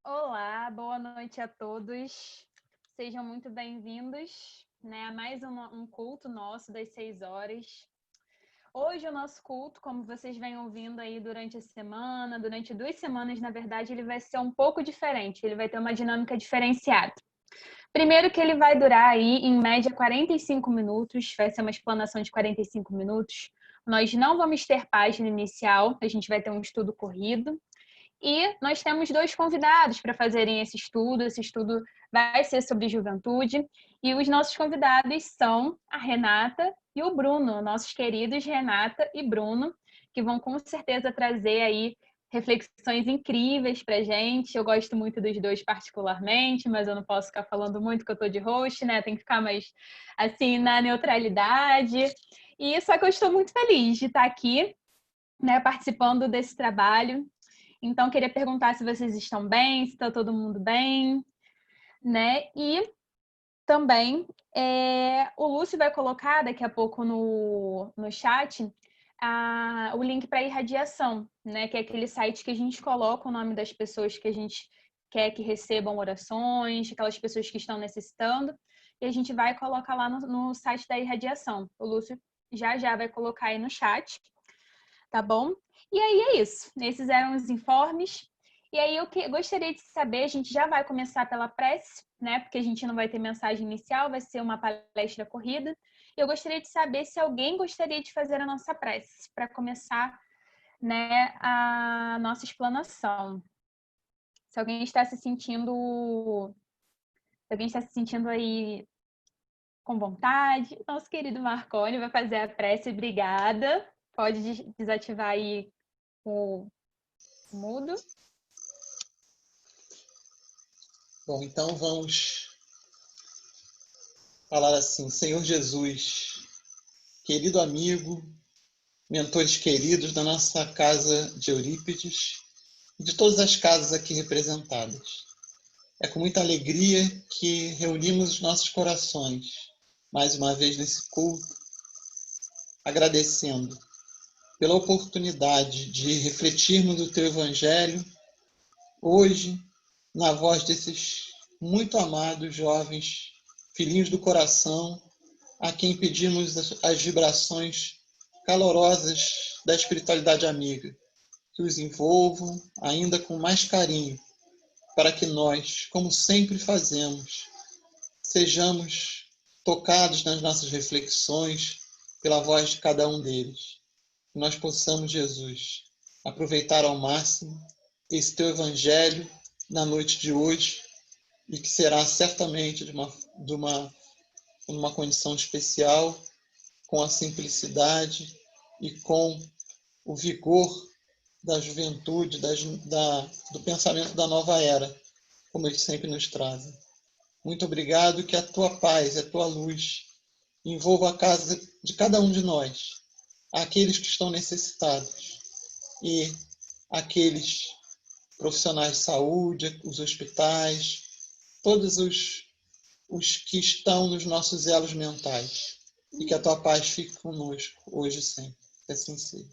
Olá, boa noite a todos. Sejam muito bem-vindos, a mais um culto nosso das 6 horas. Hoje o nosso culto, como vocês vêm ouvindo aí durante a semana, durante 2 semanas, na verdade, ele vai ser um pouco diferente, ele vai ter uma dinâmica diferenciada. Primeiro que ele vai durar aí, em média, 45 minutos, vai ser uma explanação de 45 minutos. Nós não vamos ter página inicial, a gente vai ter um estudo corrido. E nós temos 2 convidados para fazerem esse estudo. Esse estudo vai ser sobre juventude. E os nossos convidados são a Renata e o Bruno, nossos queridos Renata e Bruno, que vão com certeza trazer aí reflexões incríveis para a gente. Eu gosto muito dos dois particularmente, mas eu não posso ficar falando muito que eu estou de host, né? Tem que ficar mais assim na neutralidade. E só que eu estou muito feliz de estar aqui, né, participando desse trabalho. Então, queria perguntar se vocês estão bem, se está todo mundo bem, né? E também o Lúcio vai colocar daqui a pouco no chat o link para a irradiação, né? Que é aquele site que a gente coloca o nome das pessoas que a gente quer que recebam orações, aquelas pessoas que estão necessitando, e a gente vai colocar lá no site da irradiação. O Lúcio já vai colocar aí no chat. Tá bom? E aí é isso. Esses eram os informes. E aí eu gostaria de saber, a gente já vai começar pela prece, né? Porque a gente não vai ter mensagem inicial, vai ser uma palestra corrida. Eu gostaria de saber se alguém gostaria de fazer a nossa prece para começar, né, a nossa explanação. Se alguém está se sentindo, aí com vontade, nosso querido Marconi vai fazer a prece. Obrigada. Pode desativar aí o mudo. Bom, então vamos falar assim: Senhor Jesus, querido amigo, mentores queridos da nossa casa de Eurípides e de todas as casas aqui representadas. É com muita alegria que reunimos os nossos corações, mais uma vez nesse culto, agradecendo pela oportunidade de refletirmos o Teu Evangelho, hoje, na voz desses muito amados jovens, filhinhos do coração, a quem pedimos as vibrações calorosas da espiritualidade amiga, que os envolvam ainda com mais carinho, para que nós, como sempre fazemos, sejamos tocados nas nossas reflexões pela voz de cada um deles. Que nós possamos, Jesus, aproveitar ao máximo esse teu evangelho na noite de hoje, e que será certamente de uma condição especial, com a simplicidade e com o vigor da juventude, do pensamento da nova era, como eles sempre nos trazem. Muito obrigado, que a tua paz, a tua luz envolva a casa de cada um de nós, aqueles que estão necessitados e aqueles profissionais de saúde, os hospitais, todos os que estão nos nossos elos mentais. E que a tua paz fique conosco, hoje e sempre. Que assim seja.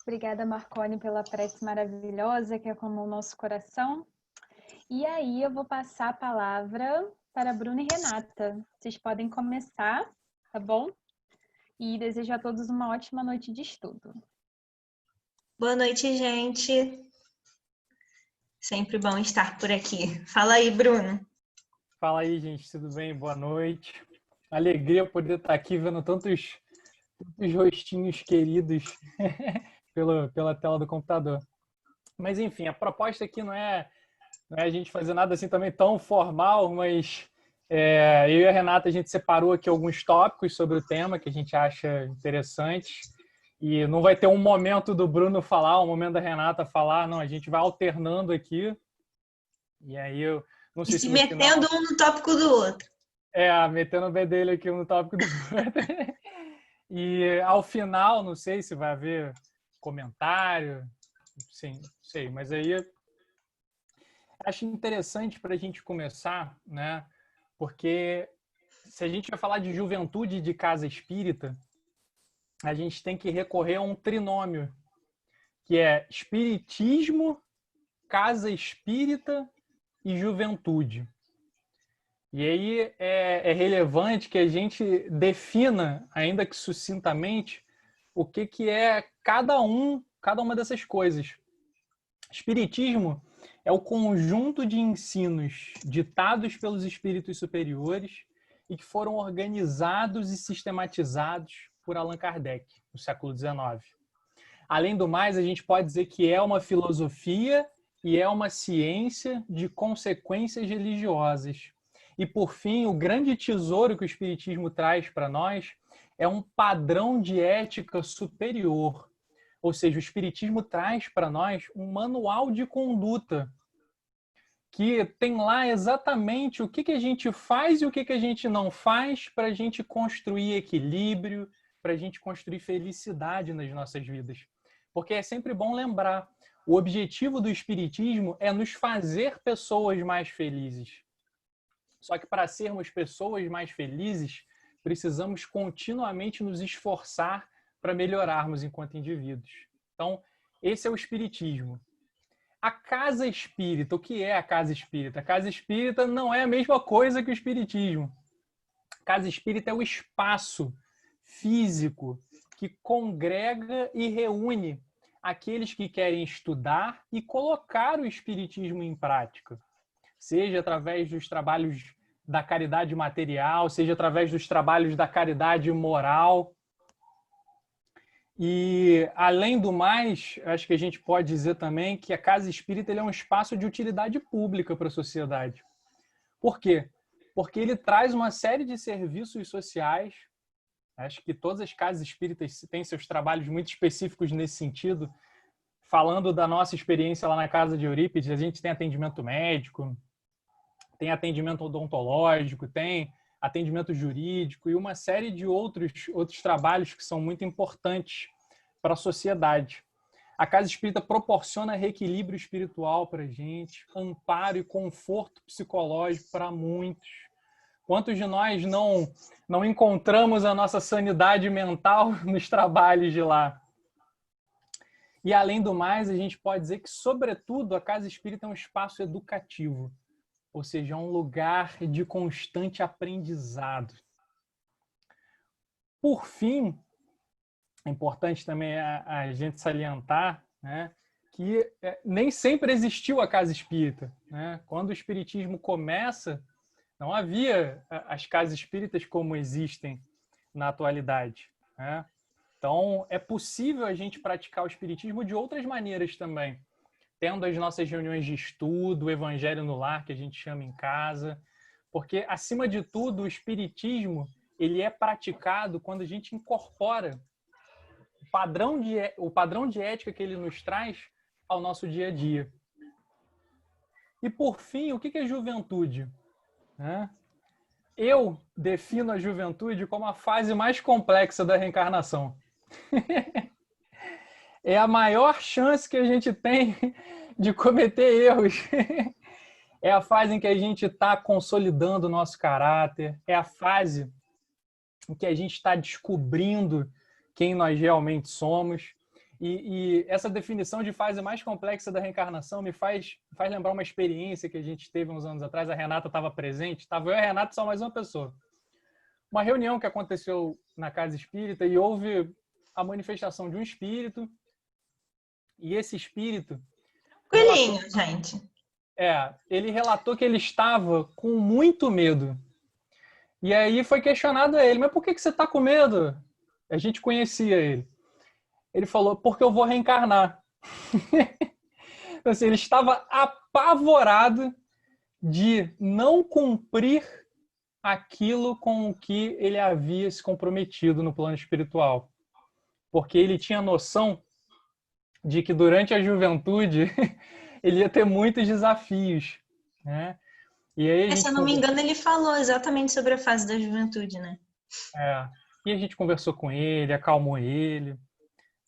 Obrigada, Marconi, pela prece maravilhosa que acalmou o nosso coração. E aí eu vou passar a palavra para Bruna e Renata. Vocês podem começar, tá bom? E desejo a todos uma ótima noite de estudo. Boa noite, gente. Sempre bom estar por aqui. Fala aí, Bruno. Fala aí, gente, tudo bem? Boa noite. Alegria poder estar aqui vendo tantos rostinhos queridos pela tela do computador. Mas, enfim, a proposta aqui não é a gente fazer nada assim também tão formal, mas eu e a Renata, a gente separou aqui alguns tópicos sobre o tema que a gente acha interessantes. E não vai ter um momento do Bruno falar, um momento da Renata falar, não, a gente vai alternando aqui. E aí eu não sei se no metendo final... um no tópico do outro. Metendo o bedelho aqui no tópico do outro. E ao final, não sei se vai haver comentário, sim, sei, mas aí acho interessante para a gente começar, né? Porque se a gente vai falar de juventude de casa espírita, a gente tem que recorrer a um trinômio, que é Espiritismo, Casa Espírita e Juventude. E aí é relevante que a gente defina, ainda que sucintamente, o que é cada uma dessas coisas. Espiritismo é o conjunto de ensinos ditados pelos espíritos superiores e que foram organizados e sistematizados por Allan Kardec, no século XIX. Além do mais, a gente pode dizer que é uma filosofia e é uma ciência de consequências religiosas. E, por fim, o grande tesouro que o Espiritismo traz para nós é um padrão de ética superior. Ou seja, o Espiritismo traz para nós um manual de conduta que tem lá exatamente o que a gente faz e o que a gente não faz para a gente construir equilíbrio, para a gente construir felicidade nas nossas vidas. Porque é sempre bom lembrar, o objetivo do Espiritismo é nos fazer pessoas mais felizes. Só que para sermos pessoas mais felizes, precisamos continuamente nos esforçar para melhorarmos enquanto indivíduos. Então, esse é o Espiritismo. A casa espírita, o que é a casa espírita? A casa espírita não é a mesma coisa que o Espiritismo. A casa espírita é o espaço físico que congrega e reúne aqueles que querem estudar e colocar o Espiritismo em prática. Seja através dos trabalhos da caridade material, seja através dos trabalhos da caridade moral. E, além do mais, acho que a gente pode dizer também que a Casa Espírita ele é um espaço de utilidade pública para a sociedade. Por quê? Porque ele traz uma série de serviços sociais. Acho que todas as casas espíritas têm seus trabalhos muito específicos nesse sentido. Falando da nossa experiência lá na casa de Eurípides, a gente tem atendimento médico, tem atendimento odontológico, tem atendimento jurídico e uma série de outros trabalhos que são muito importantes para a sociedade. A Casa Espírita proporciona reequilíbrio espiritual para a gente, amparo e conforto psicológico para muitos. Quantos de nós não encontramos a nossa sanidade mental nos trabalhos de lá? E, além do mais, a gente pode dizer que, sobretudo, a Casa Espírita é um espaço educativo, ou seja, é um lugar de constante aprendizado. Por fim, é importante também a gente salientar, né, que nem sempre existiu a Casa Espírita, né? Quando o Espiritismo começa, não havia as casas espíritas como existem na atualidade, né? Então, é possível a gente praticar o Espiritismo de outras maneiras também, tendo as nossas reuniões de estudo, o Evangelho no Lar, que a gente chama em casa, porque, acima de tudo, o Espiritismo ele é praticado quando a gente incorpora o padrão de ética que ele nos traz ao nosso dia a dia. E, por fim, o que é juventude? Eu defino a juventude como a fase mais complexa da reencarnação. É a maior chance que a gente tem de cometer erros. É a fase em que a gente está consolidando o nosso caráter. É a fase em que a gente está descobrindo quem nós realmente somos. E essa definição de fase mais complexa da reencarnação me faz lembrar uma experiência que a gente teve uns anos atrás. A Renata estava presente. Estava eu e a Renata, só mais uma pessoa. Uma reunião que aconteceu na Casa Espírita e houve a manifestação de um espírito. E esse espírito... Tranquilinho, gente. Ele relatou que ele estava com muito medo. E aí foi questionado a ele, mas por que você está com medo? A gente conhecia ele. Ele falou, porque eu vou reencarnar. Então, assim, ele estava apavorado de não cumprir aquilo com o que ele havia se comprometido no plano espiritual. Porque ele tinha noção de que durante a juventude ele ia ter muitos desafios, né? E aí Se eu não me engano, ele falou exatamente sobre a fase da juventude, né? E a gente conversou com ele, acalmou ele,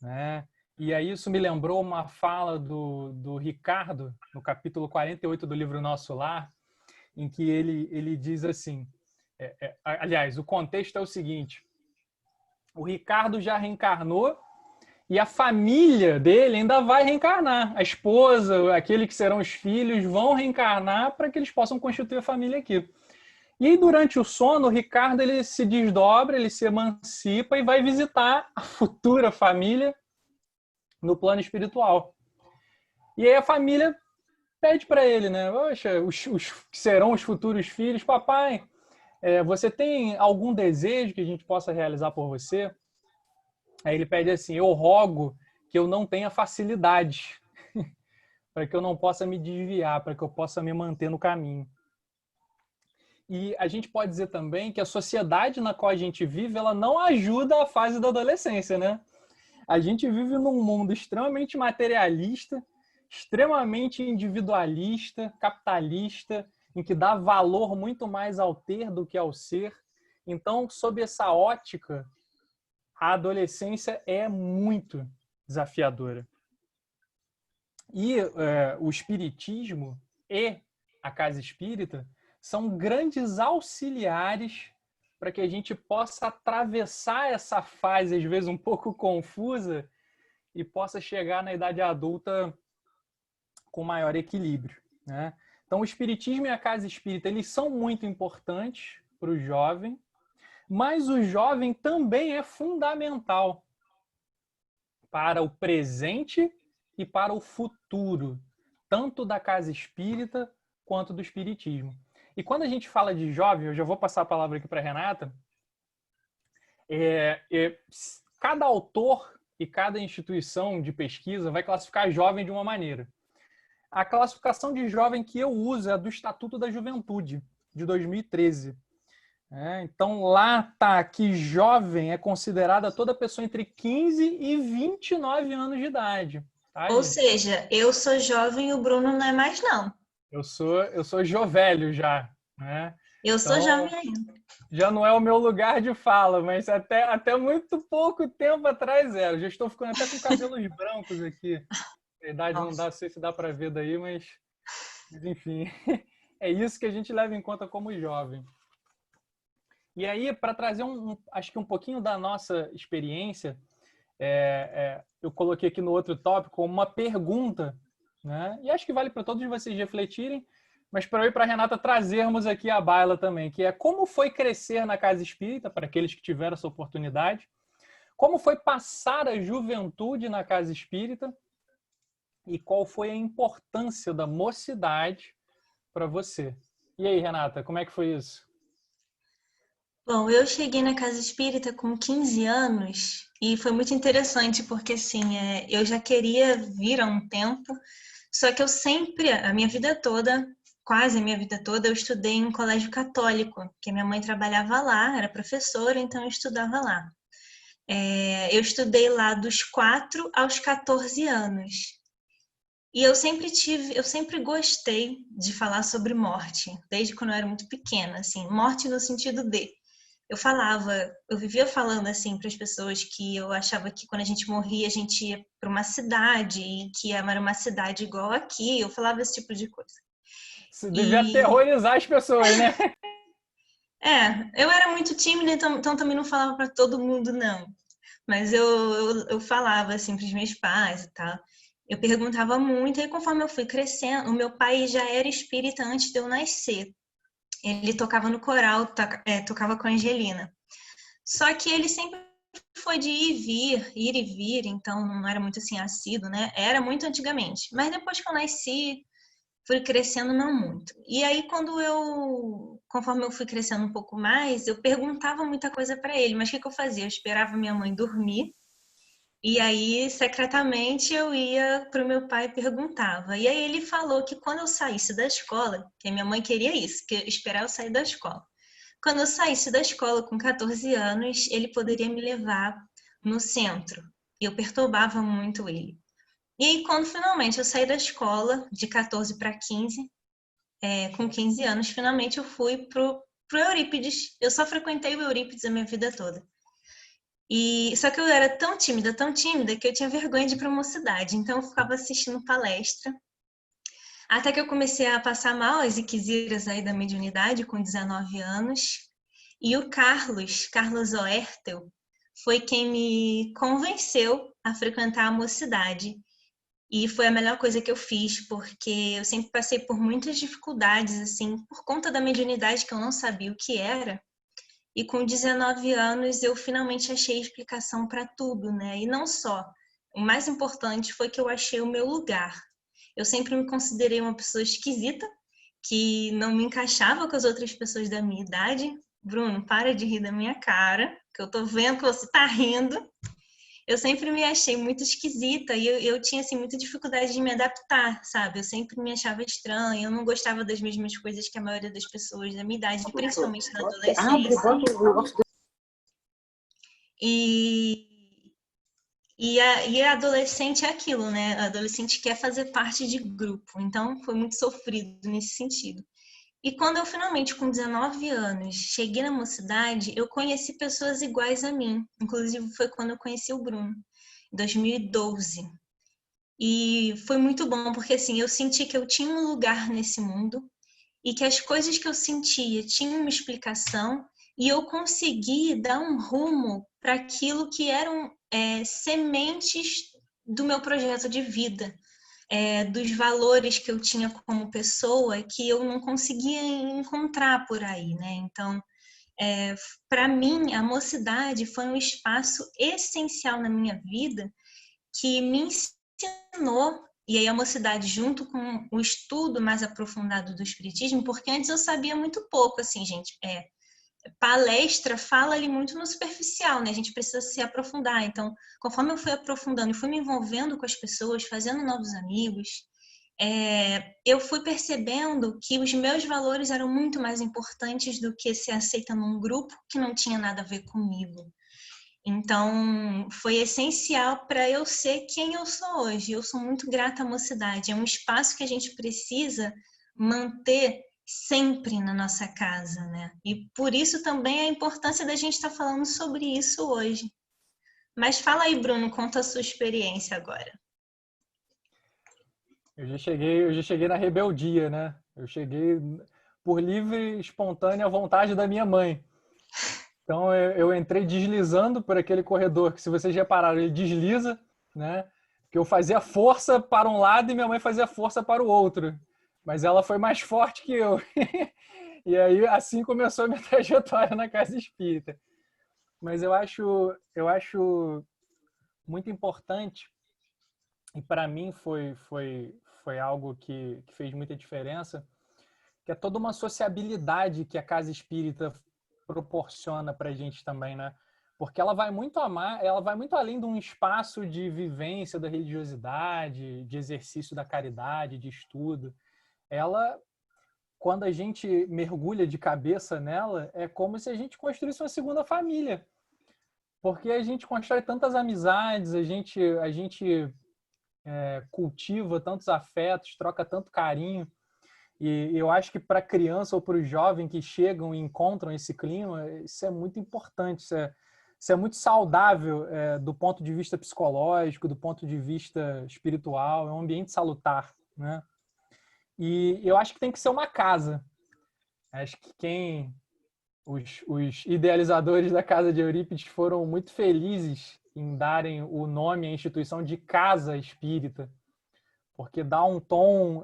né? E aí isso me lembrou uma fala do Ricardo, no capítulo 48 do livro Nosso Lar, em que ele diz assim, aliás, o contexto é o seguinte, o Ricardo já reencarnou E a família dele ainda vai reencarnar. A esposa, aquele que serão os filhos, vão reencarnar para que eles possam constituir a família aqui. E aí, durante o sono, o Ricardo ele se desdobra, ele se emancipa e vai visitar a futura família no plano espiritual. E aí a família pede para ele, né? Poxa, os que serão os futuros filhos, papai, você tem algum desejo que a gente possa realizar por você? Aí ele pede assim, eu rogo que eu não tenha facilidade, para que eu não possa me desviar, para que eu possa me manter no caminho. E a gente pode dizer também que a sociedade na qual a gente vive, ela não ajuda a fase da adolescência, né? A gente vive num mundo extremamente materialista, extremamente individualista, capitalista, em que dá valor muito mais ao ter do que ao ser. Então, sob essa ótica, a adolescência é muito desafiadora. E o espiritismo e a casa espírita são grandes auxiliares para que a gente possa atravessar essa fase, às vezes um pouco confusa, e possa chegar na idade adulta com maior equilíbrio, né? Então, o espiritismo e a casa espírita, eles são muito importantes para o jovem, mas o jovem também é fundamental para o presente e para o futuro, tanto da casa espírita quanto do espiritismo. E quando a gente fala de jovem, eu já vou passar a palavra aqui para a Renata, cada autor e cada instituição de pesquisa vai classificar jovem de uma maneira. A classificação de jovem que eu uso é a do Estatuto da Juventude, de 2013. Então, lá está que jovem é considerada toda pessoa entre 15 e 29 anos de idade. Tá, Ou gente? seja, eu sou jovem e o Bruno não é mais, não. Eu sou jovelho já, né? Eu sou Então, jovem ainda. já não é o meu lugar de fala, mas até muito pouco tempo atrás era. Já estou ficando até com cabelos brancos aqui. A idade não dá, não sei se dá para ver daí, mas enfim. É isso que a gente leva em conta como jovem. E aí, para trazer acho que um pouquinho da nossa experiência, eu coloquei aqui no outro tópico uma pergunta, né? E acho que vale para todos vocês refletirem, mas para eu e para a Renata trazermos aqui a baila também, que é como foi crescer na casa espírita, para aqueles que tiveram essa oportunidade, como foi passar a juventude na casa espírita e qual foi a importância da mocidade para você. E aí, Renata, como é que foi isso? Bom, eu cheguei na casa espírita com 15 anos e foi muito interessante porque, assim, eu já queria vir há um tempo, só que eu sempre, a minha vida toda, quase a minha vida toda, eu estudei em um colégio católico, porque minha mãe trabalhava lá, era professora, então eu estudava lá. Eu estudei lá dos 4 aos 14 anos. E eu sempre gostei de falar sobre morte, desde quando eu era muito pequena, assim, morte no sentido de eu vivia falando assim para as pessoas que eu achava que quando a gente morria a gente ia para uma cidade e que era uma cidade igual aqui, eu falava esse tipo de coisa. Você devia aterrorizar as pessoas, né? Eu era muito tímida, então também não falava para todo mundo, não. Mas eu falava assim para os meus pais e tal. Eu perguntava muito, e conforme eu fui crescendo, o meu pai já era espírita antes de eu nascer. Ele tocava no coral, tocava com a Angelina. Só que ele sempre foi de ir e vir, então não era muito assim assíduo, né? Era muito antigamente. Mas depois que eu nasci, fui crescendo não muito. E aí conforme eu fui crescendo um pouco mais, eu perguntava muita coisa para ele, mas o que eu fazia? Eu esperava minha mãe dormir. E aí, secretamente, eu ia para o meu pai e perguntava. E aí ele falou que quando eu saísse da escola, que a minha mãe queria isso, que esperar eu sair da escola. Quando eu saísse da escola com 14 anos, ele poderia me levar no centro. E eu perturbava muito ele. E aí, quando finalmente eu saí da escola, de 14 para 15, com 15 anos, finalmente eu fui pro Eurípides. Eu só frequentei o Eurípides a minha vida toda. Só que eu era tão tímida, que eu tinha vergonha de ir para a mocidade. Então eu ficava assistindo palestra. Até que eu comecei a passar mal as iquisiras aí da mediunidade com 19 anos. E o Carlos Oertel, foi quem me convenceu a frequentar a mocidade. E foi a melhor coisa que eu fiz, porque eu sempre passei por muitas dificuldades, assim, por conta da mediunidade que eu não sabia o que era. E com 19 anos eu finalmente achei explicação para tudo, né? E não só. O mais importante foi que eu achei o meu lugar. Eu sempre me considerei uma pessoa esquisita, que não me encaixava com as outras pessoas da minha idade. Bruno, para de rir da minha cara, que eu tô vendo que você tá rindo. Eu sempre me achei muito esquisita e eu tinha assim muita dificuldade de me adaptar, sabe? Eu sempre me achava estranha, eu não gostava das mesmas coisas que a maioria das pessoas da minha idade, principalmente na adolescência. E, e a adolescente é aquilo, né? A adolescente quer fazer parte de grupo, então foi muito sofrido nesse sentido. E quando eu finalmente, com 19 anos, cheguei na mocidade, eu conheci pessoas iguais a mim. Inclusive, foi quando eu conheci o Bruno, em 2012. E foi muito bom, porque assim, eu senti que eu tinha um lugar nesse mundo e que as coisas que eu sentia tinham uma explicação e eu consegui dar um rumo para aquilo que eram sementes do meu projeto de vida. Dos valores que eu tinha como pessoa que eu não conseguia encontrar por aí, né? Então, para mim, a mocidade foi um espaço essencial na minha vida que me ensinou, e aí a mocidade junto com o estudo mais aprofundado do espiritismo, porque antes eu sabia muito pouco, assim, gente, palestra fala ali muito no superficial, né? A gente precisa se aprofundar. Então, conforme eu fui aprofundando e fui me envolvendo com as pessoas, fazendo novos amigos, eu fui percebendo que os meus valores eram muito mais importantes do que ser aceita num grupo que não tinha nada a ver comigo. Então, foi essencial para eu ser quem eu sou hoje. Eu sou muito grata à mocidade. É um espaço que a gente precisa manter sempre na nossa casa, né? E por isso também a importância da gente estar falando sobre isso hoje. Mas fala aí, Bruno, conta a sua experiência agora. Eu já cheguei na rebeldia, né? Eu cheguei por livre, espontânea vontade da minha mãe. Então eu entrei deslizando por aquele corredor que, se vocês repararam, ele desliza, né? Que eu fazia força para um lado e minha mãe fazia força para o outro. Mas ela foi mais forte que eu. E aí assim começou a minha trajetória na casa espírita. Mas eu acho muito importante, e para mim foi algo que fez muita diferença, que é toda uma sociabilidade que a casa espírita proporciona para a gente também, né? Porque ela vai muito além de um espaço de vivência da religiosidade, de exercício da caridade, de estudo. Ela, quando a gente mergulha de cabeça nela, é como se a gente construísse uma segunda família. Porque a gente constrói tantas amizades, a gente cultiva tantos afetos, troca tanto carinho. E eu acho que para a criança ou para o jovem que chegam e encontram esse clima, isso é muito importante, isso é muito saudável do ponto de vista psicológico, do ponto de vista espiritual, é um ambiente salutar, né? E eu acho que tem que ser uma casa. Acho que os idealizadores da Casa de Eurípides foram muito felizes em darem o nome à instituição de Casa Espírita, porque dá um tom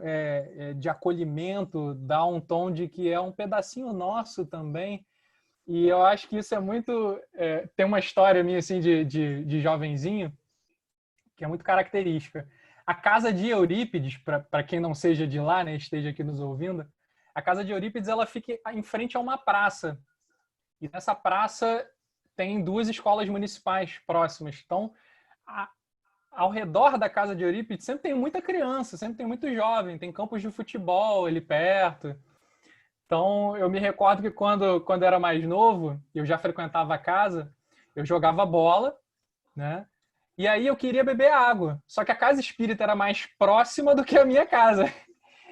de acolhimento, dá um tom de que é um pedacinho nosso também. E eu acho que isso é muito... tem uma história minha assim, de jovenzinho que é muito característica. A casa de Eurípides, para quem não seja de lá, né, esteja aqui nos ouvindo, a casa de Eurípides ela fica em frente a uma praça. E nessa praça tem 2 escolas municipais próximas. Então, ao redor da casa de Eurípides sempre tem muita criança, sempre tem muito jovem, tem campos de futebol ali perto. Então, eu me recordo que quando era mais novo, eu já frequentava a casa, eu jogava bola, né? E aí eu queria beber água. Só que a casa espírita era mais próxima do que a minha casa.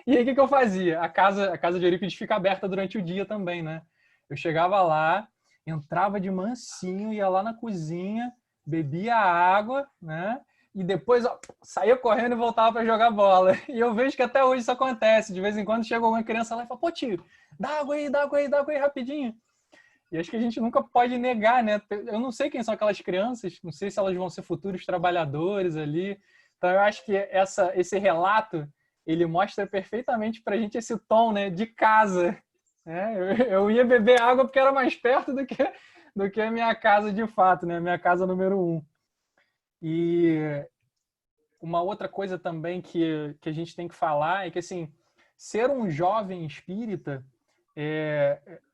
E aí o que eu fazia? A casa de Eurípides fica aberta durante o dia também, né? Eu chegava lá, entrava de mansinho, ia lá na cozinha, bebia água, né? E depois saía correndo e voltava para jogar bola. E eu vejo que até hoje isso acontece. De vez em quando chega alguma criança lá e fala: pô, tio, dá água aí rapidinho. E acho que a gente nunca pode negar, né? Eu não sei quem são aquelas crianças, não sei se elas vão ser futuros trabalhadores ali. Então, eu acho que esse relato, ele mostra perfeitamente para a gente esse tom, né, de casa. Né? Eu ia beber água porque era mais perto do que a minha casa de fato, né? Minha casa número 1. E uma outra coisa também que a gente tem que falar é que, assim, ser um jovem espírita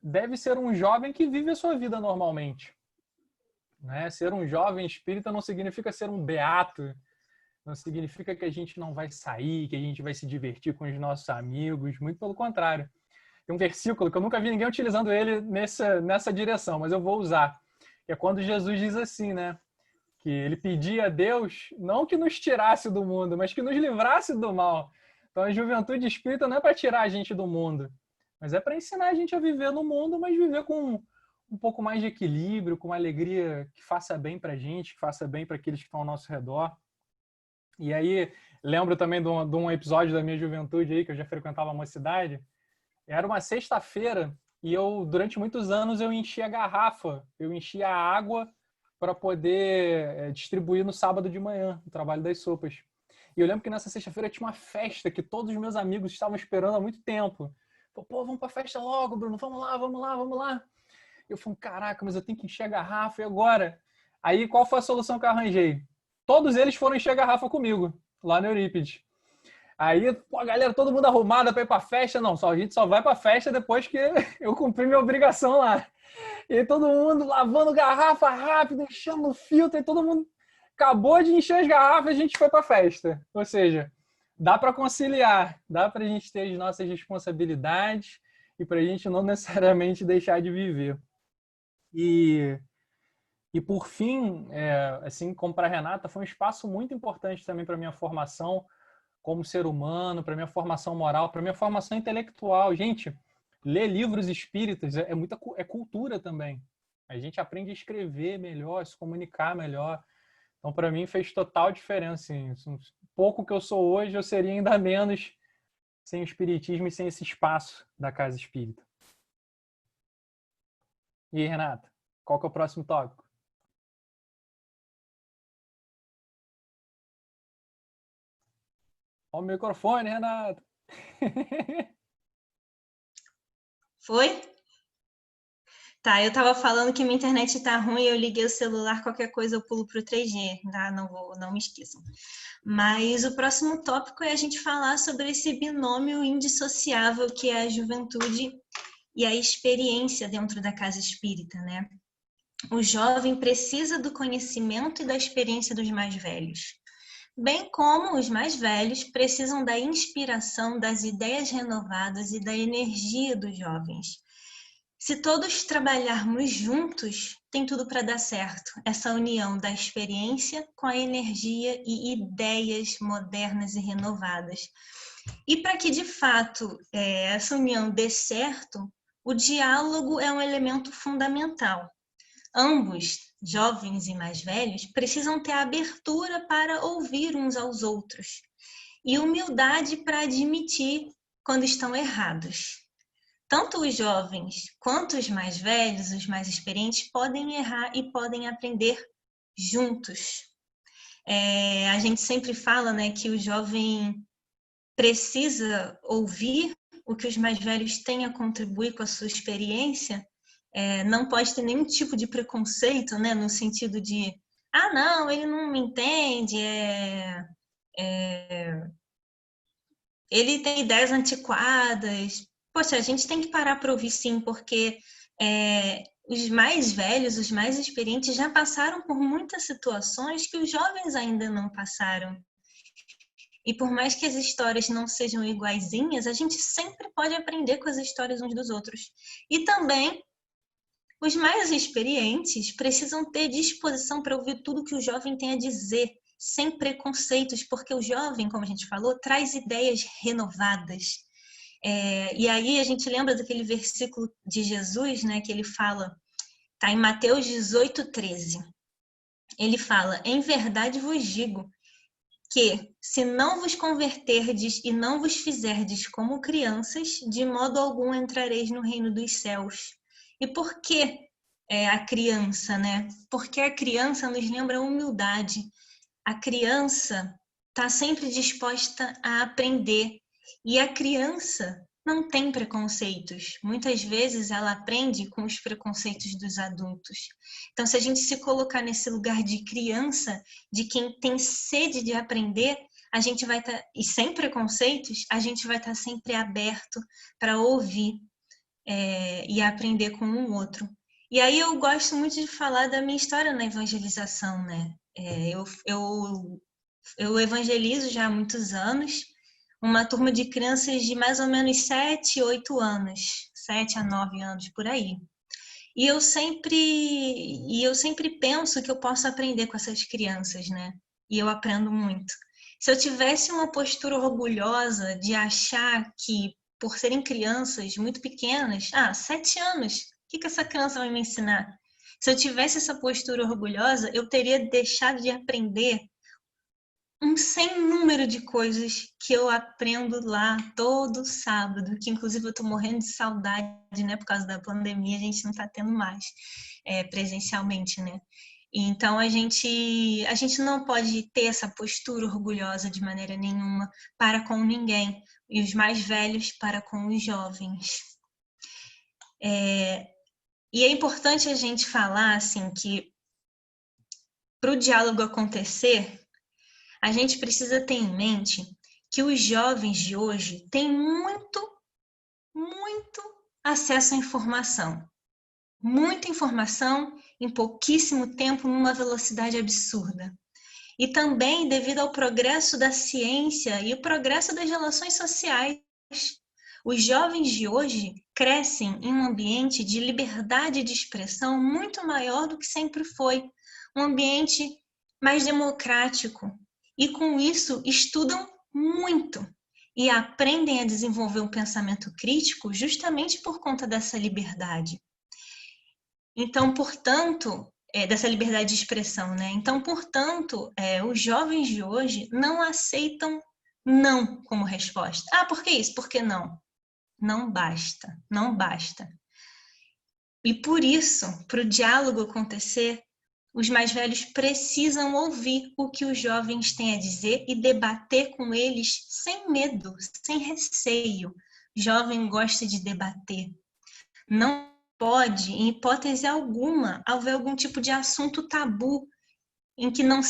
deve ser um jovem que vive a sua vida normalmente. Né? Ser um jovem espírita não significa ser um beato, não significa que a gente não vai sair, que a gente vai se divertir com os nossos amigos, muito pelo contrário. Tem um versículo que eu nunca vi ninguém utilizando ele nessa direção, mas eu vou usar. Que é quando Jesus diz assim, né? Que ele pedia a Deus não que nos tirasse do mundo, mas que nos livrasse do mal. Então a juventude espírita não é para tirar a gente do mundo, mas é para ensinar a gente a viver no mundo, mas viver com um pouco mais de equilíbrio, com uma alegria que faça bem para a gente, que faça bem para aqueles que estão ao nosso redor. E aí, lembro também de um episódio da minha juventude aí, que eu já frequentava a mocidade. Era uma sexta-feira e eu, durante muitos anos, eu enchia a garrafa, eu enchia a água para poder distribuir no sábado de manhã, no trabalho das sopas. E eu lembro que nessa sexta-feira tinha uma festa que todos os meus amigos estavam esperando há muito tempo. Pô, vamos para a festa logo, Bruno, vamos lá, vamos lá, vamos lá. Eu falei, caraca, mas eu tenho que encher a garrafa, e agora? Aí, qual foi a solução que eu arranjei? Todos eles foram encher a garrafa comigo, lá no Eurípides. Aí, pô, a galera, todo mundo arrumada para ir para a festa. Não, a gente só vai para a festa depois que eu cumpri minha obrigação lá. E aí, todo mundo lavando garrafa rápido, enchendo o filtro, e todo mundo acabou de encher as garrafas e a gente foi para a festa. Ou seja, dá para conciliar, dá para a gente ter as nossas responsabilidades e para a gente não necessariamente deixar de viver. E por fim, assim como para a Renata, foi um espaço muito importante também para a minha formação como ser humano, para a minha formação moral, para a minha formação intelectual. Gente, ler livros espíritas é cultura também. A gente aprende a escrever melhor, se comunicar melhor. Então, para mim, fez total diferença. Assim, pouco que eu sou hoje, eu seria ainda menos sem o espiritismo e sem esse espaço da casa espírita. E aí, Renata, qual que é o próximo tópico? Olha o microfone, Renata. Foi? Tá, eu tava falando que minha internet tá ruim, eu liguei o celular, qualquer coisa eu pulo pro 3G, tá? Não me esqueçam. Mas o próximo tópico é a gente falar sobre esse binômio indissociável que é a juventude e a experiência dentro da casa espírita, né? O jovem precisa do conhecimento e da experiência dos mais velhos, bem como os mais velhos precisam da inspiração, das ideias renovadas e da energia dos jovens. Se todos trabalharmos juntos, tem tudo para dar certo. Essa união da experiência com a energia e ideias modernas e renovadas. E para que, de fato, essa união dê certo, o diálogo é um elemento fundamental. Ambos, jovens e mais velhos, precisam ter abertura para ouvir uns aos outros e humildade para admitir quando estão errados. Tanto os jovens quanto os mais velhos, os mais experientes, podem errar e podem aprender juntos. A gente sempre fala, né, que o jovem precisa ouvir o que os mais velhos têm a contribuir com a sua experiência, não pode ter nenhum tipo de preconceito, né, no sentido de, não, ele não me entende, ele tem ideias antiquadas. Poxa, a gente tem que parar para ouvir sim, porque os mais velhos, os mais experientes já passaram por muitas situações que os jovens ainda não passaram. E por mais que as histórias não sejam iguaizinhas, a gente sempre pode aprender com as histórias uns dos outros. E também, os mais experientes precisam ter disposição para ouvir tudo que o jovem tem a dizer, sem preconceitos, porque o jovem, como a gente falou, traz ideias renovadas. E aí a gente lembra daquele versículo de Jesus, né, que ele fala, está em Mateus 18:13. Ele fala, em verdade vos digo, que se não vos converterdes e não vos fizerdes como crianças, de modo algum entrareis no reino dos céus. E por que a criança, né? Porque a criança nos lembra a humildade. A criança está sempre disposta a aprender. E a criança não tem preconceitos. Muitas vezes ela aprende com os preconceitos dos adultos. Então, se a gente se colocar nesse lugar de criança, de quem tem sede de aprender, a gente vai estar, e sem preconceitos, a gente vai estar sempre aberto para ouvir e aprender com um outro. E aí eu gosto muito de falar da minha história na evangelização, né? Eu evangelizo já há muitos anos, uma turma de crianças de mais ou menos 7, 8 anos, 7 a 9 anos, por aí. E eu sempre penso que eu posso aprender com essas crianças, né? E eu aprendo muito. Se eu tivesse uma postura orgulhosa de achar que, por serem crianças muito pequenas, 7 anos, o que essa criança vai me ensinar? Se eu tivesse essa postura orgulhosa, eu teria deixado de aprender um sem número de coisas que eu aprendo lá todo sábado, que inclusive eu tô morrendo de saudade, né? Por causa da pandemia, a gente não tá tendo mais presencialmente, né? Então a gente não pode ter essa postura orgulhosa de maneira nenhuma para com ninguém, e os mais velhos para com os jovens. E é importante a gente falar assim que para o diálogo acontecer, a gente precisa ter em mente que os jovens de hoje têm muito acesso à informação. Muita informação em pouquíssimo tempo, numa velocidade absurda. E também devido ao progresso da ciência e o progresso das relações sociais. Os jovens de hoje crescem em um ambiente de liberdade de expressão muito maior do que sempre foi. Um ambiente mais democrático. E com isso estudam muito e aprendem a desenvolver um pensamento crítico justamente por conta dessa liberdade. Então, portanto, dessa liberdade de expressão, né? Então, portanto, os jovens de hoje não aceitam não como resposta. Por que isso? Por que não? Não basta, não basta. E por isso, para o diálogo acontecer, os mais velhos precisam ouvir o que os jovens têm a dizer e debater com eles sem medo, sem receio. Jovem gosta de debater. Não pode, em hipótese alguma, haver algum tipo de assunto tabu em que não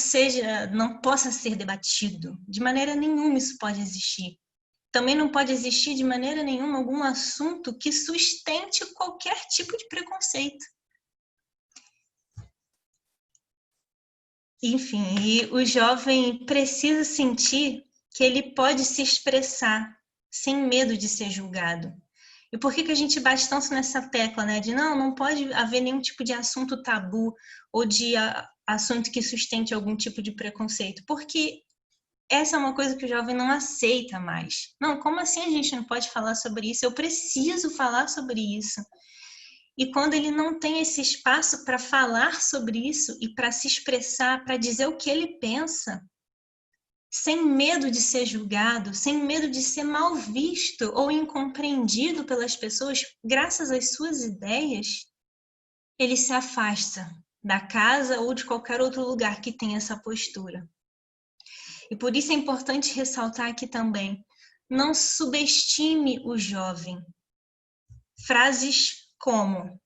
possa ser debatido. De maneira nenhuma isso pode existir. Também não pode existir de maneira nenhuma algum assunto que sustente qualquer tipo de preconceito. Enfim, e o jovem precisa sentir que ele pode se expressar sem medo de ser julgado. E por que a gente bate tanto nessa tecla, né? De não pode haver nenhum tipo de assunto tabu ou de assunto que sustente algum tipo de preconceito? Porque essa é uma coisa que o jovem não aceita mais. Não, como assim a gente não pode falar sobre isso? Eu preciso falar sobre isso. E quando ele não tem esse espaço para falar sobre isso e para se expressar, para dizer o que ele pensa, sem medo de ser julgado, sem medo de ser mal visto ou incompreendido pelas pessoas, graças às suas ideias, ele se afasta da casa ou de qualquer outro lugar que tenha essa postura. E por isso é importante ressaltar aqui também, não subestime o jovem. Frases como,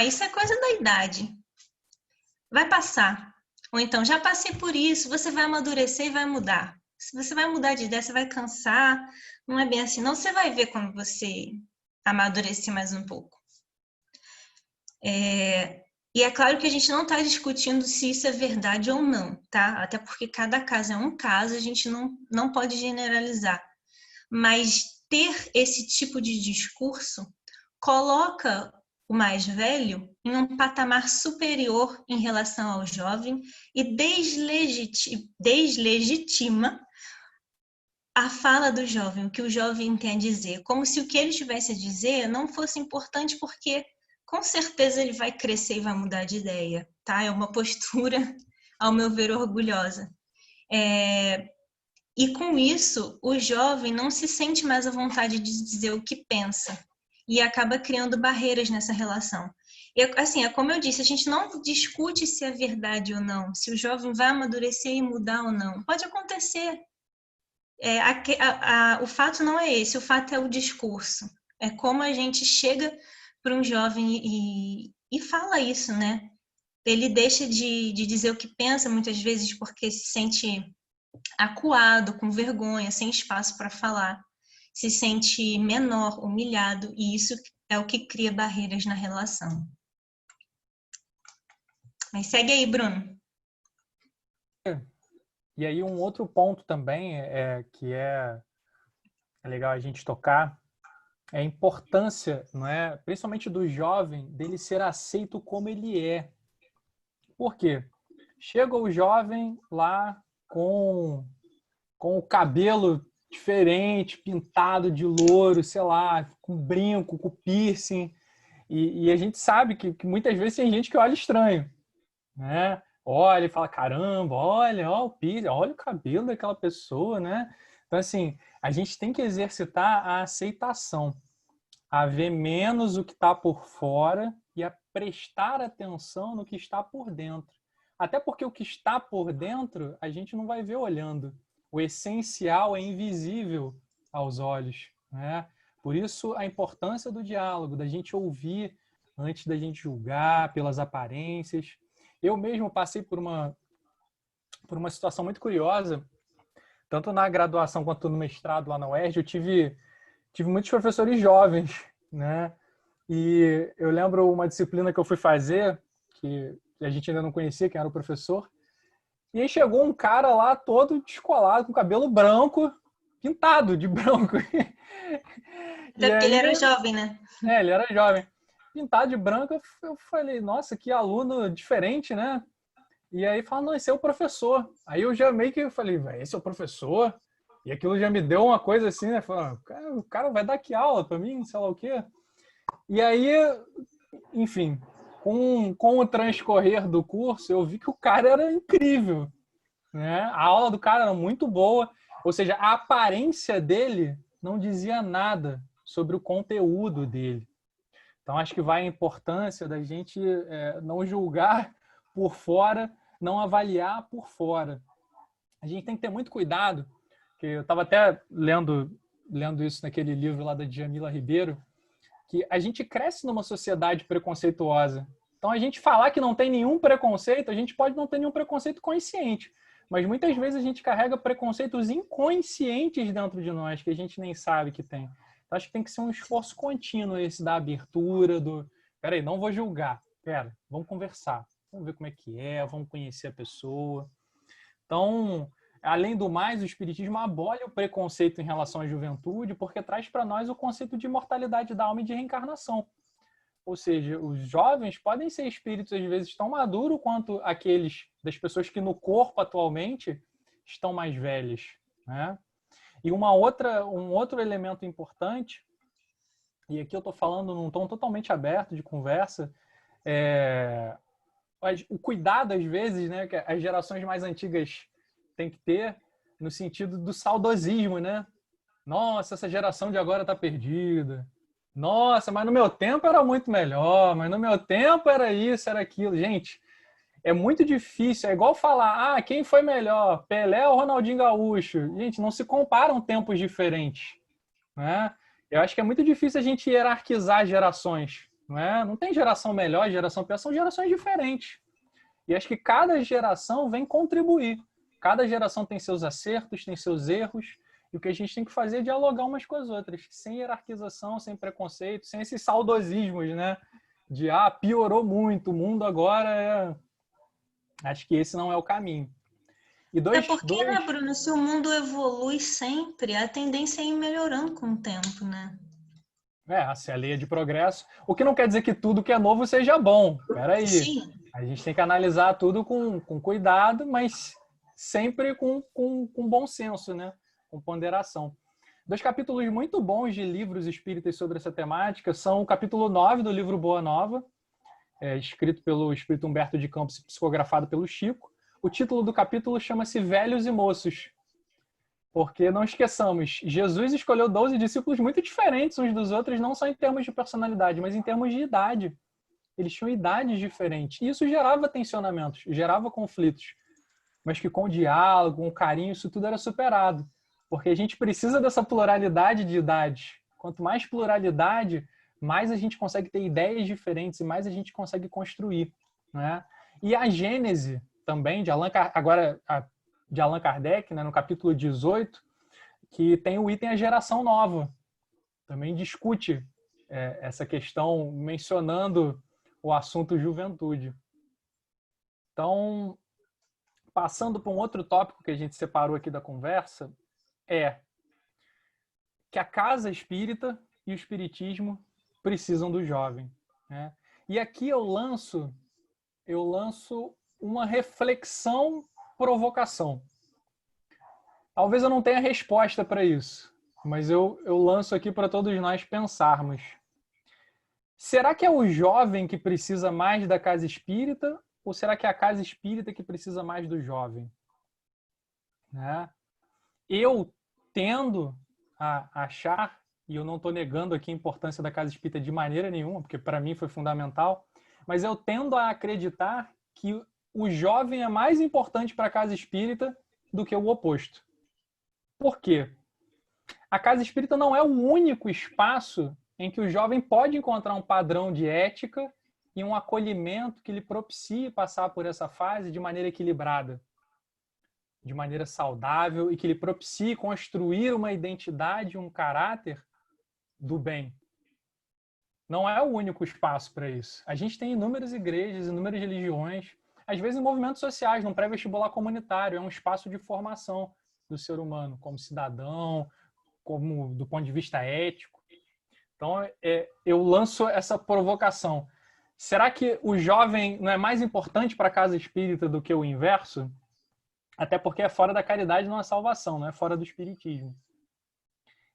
isso é coisa da idade, vai passar. Ou então, já passei por isso, você vai amadurecer e vai mudar. Se você vai mudar de ideia, você vai cansar, não é bem assim, não. Você vai ver quando você amadurecer mais um pouco. E é claro que a gente não está discutindo se isso é verdade ou não, tá? Até porque cada caso é um caso, a gente não pode generalizar. Mas ter esse tipo de discurso coloca o mais velho em um patamar superior em relação ao jovem e deslegitima a fala do jovem, o que o jovem tem a dizer, como se o que ele tivesse a dizer não fosse importante, porque com certeza ele vai crescer e vai mudar de ideia, tá? É uma postura, ao meu ver, orgulhosa. E com isso, o jovem não se sente mais à vontade de dizer o que pensa e acaba criando barreiras nessa relação. E, assim, é como eu disse, a gente não discute se é verdade ou não, se o jovem vai amadurecer e mudar ou não. Pode acontecer. O fato não é esse, o fato é o discurso. É como a gente chega para um jovem e fala isso, né? Ele deixa de dizer o que pensa muitas vezes porque se sente acuado, com vergonha, sem espaço para falar, se sente menor, humilhado, e isso é o que cria barreiras na relação. Mas segue aí, Bruno. E aí um outro ponto também que é legal a gente tocar é a importância, não é, principalmente do jovem, dele ser aceito como ele é. Por quê? Chega o jovem lá com o cabelo diferente, pintado de louro, sei lá, com brinco, com piercing, e a gente sabe que muitas vezes tem gente que olha estranho, né? Olha e fala, caramba, olha o piercing, olha o cabelo daquela pessoa, né? Então, assim, a gente tem que exercitar a aceitação, a ver menos o que está por fora e a prestar atenção no que está por dentro. Até porque o que está por dentro, a gente não vai ver olhando. O essencial é invisível aos olhos, né? Por isso, a importância do diálogo, da gente ouvir antes da gente julgar pelas aparências. Eu mesmo passei por uma situação muito curiosa, tanto na graduação quanto no mestrado lá na UERJ, eu tive muitos professores jovens, né? E eu lembro uma disciplina que eu fui fazer, que a gente ainda não conhecia, quem era o professor, e aí chegou um cara lá todo descolado, com cabelo branco, pintado de branco. Até porque ele era jovem, né? Ele era jovem. Pintado de branco, eu falei, nossa, que aluno diferente, né? E aí fala, não, esse é o professor. Aí eu já meio que falei, esse é o professor? E aquilo já me deu uma coisa assim, né? Falando, o cara vai dar que aula pra mim, sei lá o quê. E aí, enfim, com o transcorrer do curso, eu vi que o cara era incrível, né? A aula do cara era muito boa, ou seja, a aparência dele não dizia nada sobre o conteúdo dele. Então, acho que vai a importância da gente não julgar por fora, não avaliar por fora. A gente tem que ter muito cuidado, que eu estava até lendo isso naquele livro lá da Djamila Ribeiro, que a gente cresce numa sociedade preconceituosa. Então, a gente falar que não tem nenhum preconceito, a gente pode não ter nenhum preconceito consciente, mas muitas vezes a gente carrega preconceitos inconscientes dentro de nós, que a gente nem sabe que tem. Então, acho que tem que ser um esforço contínuo esse da abertura, peraí, não vou julgar, vamos conversar, vamos ver como é que é, vamos conhecer a pessoa. Então, além do mais, o Espiritismo abole o preconceito em relação à juventude, porque traz para nós o conceito de imortalidade da alma e de reencarnação. Ou seja, os jovens podem ser espíritos, às vezes, tão maduros quanto aqueles das pessoas que no corpo atualmente estão mais velhas, né? E um outro elemento importante, e aqui eu estou falando num tom totalmente aberto de conversa, o cuidado, às vezes, né, que as gerações mais antigas têm que ter, no sentido do saudosismo, né? Nossa, essa geração de agora está perdida. Nossa, mas no meu tempo era muito melhor, mas no meu tempo era isso, era aquilo. Gente, é muito difícil, é igual falar, quem foi melhor, Pelé ou Ronaldinho Gaúcho? Gente, não se comparam tempos diferentes, né? Eu acho que é muito difícil a gente hierarquizar gerações, não é? Não tem geração melhor, geração pior, são gerações diferentes. E acho que cada geração vem contribuir. Cada geração tem seus acertos, tem seus erros, e o que a gente tem que fazer é dialogar umas com as outras, sem hierarquização, sem preconceito, sem esses saudosismos, né? De, piorou muito, o mundo agora é... Acho que esse não é o caminho. E né, Bruno? Se o mundo evolui sempre, a tendência é ir melhorando com o tempo, né? Se a lei é de progresso. O que não quer dizer que tudo que é novo seja bom. Peraí. Sim. A gente tem que analisar tudo com cuidado, mas sempre com bom senso, né? Com ponderação. 2 capítulos muito bons de livros espíritas sobre essa temática são o capítulo 9 do livro Boa Nova, escrito pelo espírito Humberto de Campos e psicografado pelo Chico. O título do capítulo chama-se Velhos e Moços. Porque, não esqueçamos, Jesus escolheu 12 discípulos muito diferentes uns dos outros, não só em termos de personalidade, mas em termos de idade. eles tinham idades diferentes. E isso gerava tensionamentos, gerava conflitos. Mas que com diálogo, com carinho, isso tudo era superado. Porque a gente precisa dessa pluralidade de idades. Quanto mais pluralidade, mais a gente consegue ter ideias diferentes e mais a gente consegue construir, né? E a Gênese também, de Allan Kardec, né, no capítulo 18, que tem o item A Geração Nova. Também discute essa questão, mencionando o assunto juventude. Então, passando para um outro tópico que a gente separou aqui da conversa, é que a casa espírita e o espiritismo precisam do jovem, né? E aqui eu lanço uma reflexão, provocação. Talvez eu não tenha resposta para isso, mas eu lanço aqui para todos nós pensarmos. Será que é o jovem que precisa mais da casa espírita ou será que é a casa espírita que precisa mais do jovem? Né? Eu tendo a achar, e eu não estou negando aqui a importância da casa espírita de maneira nenhuma, porque para mim foi fundamental, mas eu tendo a acreditar que o jovem é mais importante para a casa espírita do que o oposto. Por quê? A casa espírita não é o único espaço em que o jovem pode encontrar um padrão de ética e um acolhimento que lhe propicie passar por essa fase de maneira equilibrada, de maneira saudável e que lhe propicie construir uma identidade, um caráter do bem. Não é o único espaço para isso. A gente tem inúmeras igrejas, inúmeras religiões, às vezes em movimentos sociais, num pré-vestibular comunitário, é um espaço de formação do ser humano, como cidadão, como do ponto de vista ético. Então, eu lanço essa provocação. Será que o jovem não é mais importante para a casa espírita do que o inverso? Até porque é fora da caridade, não é salvação, não é fora do espiritismo.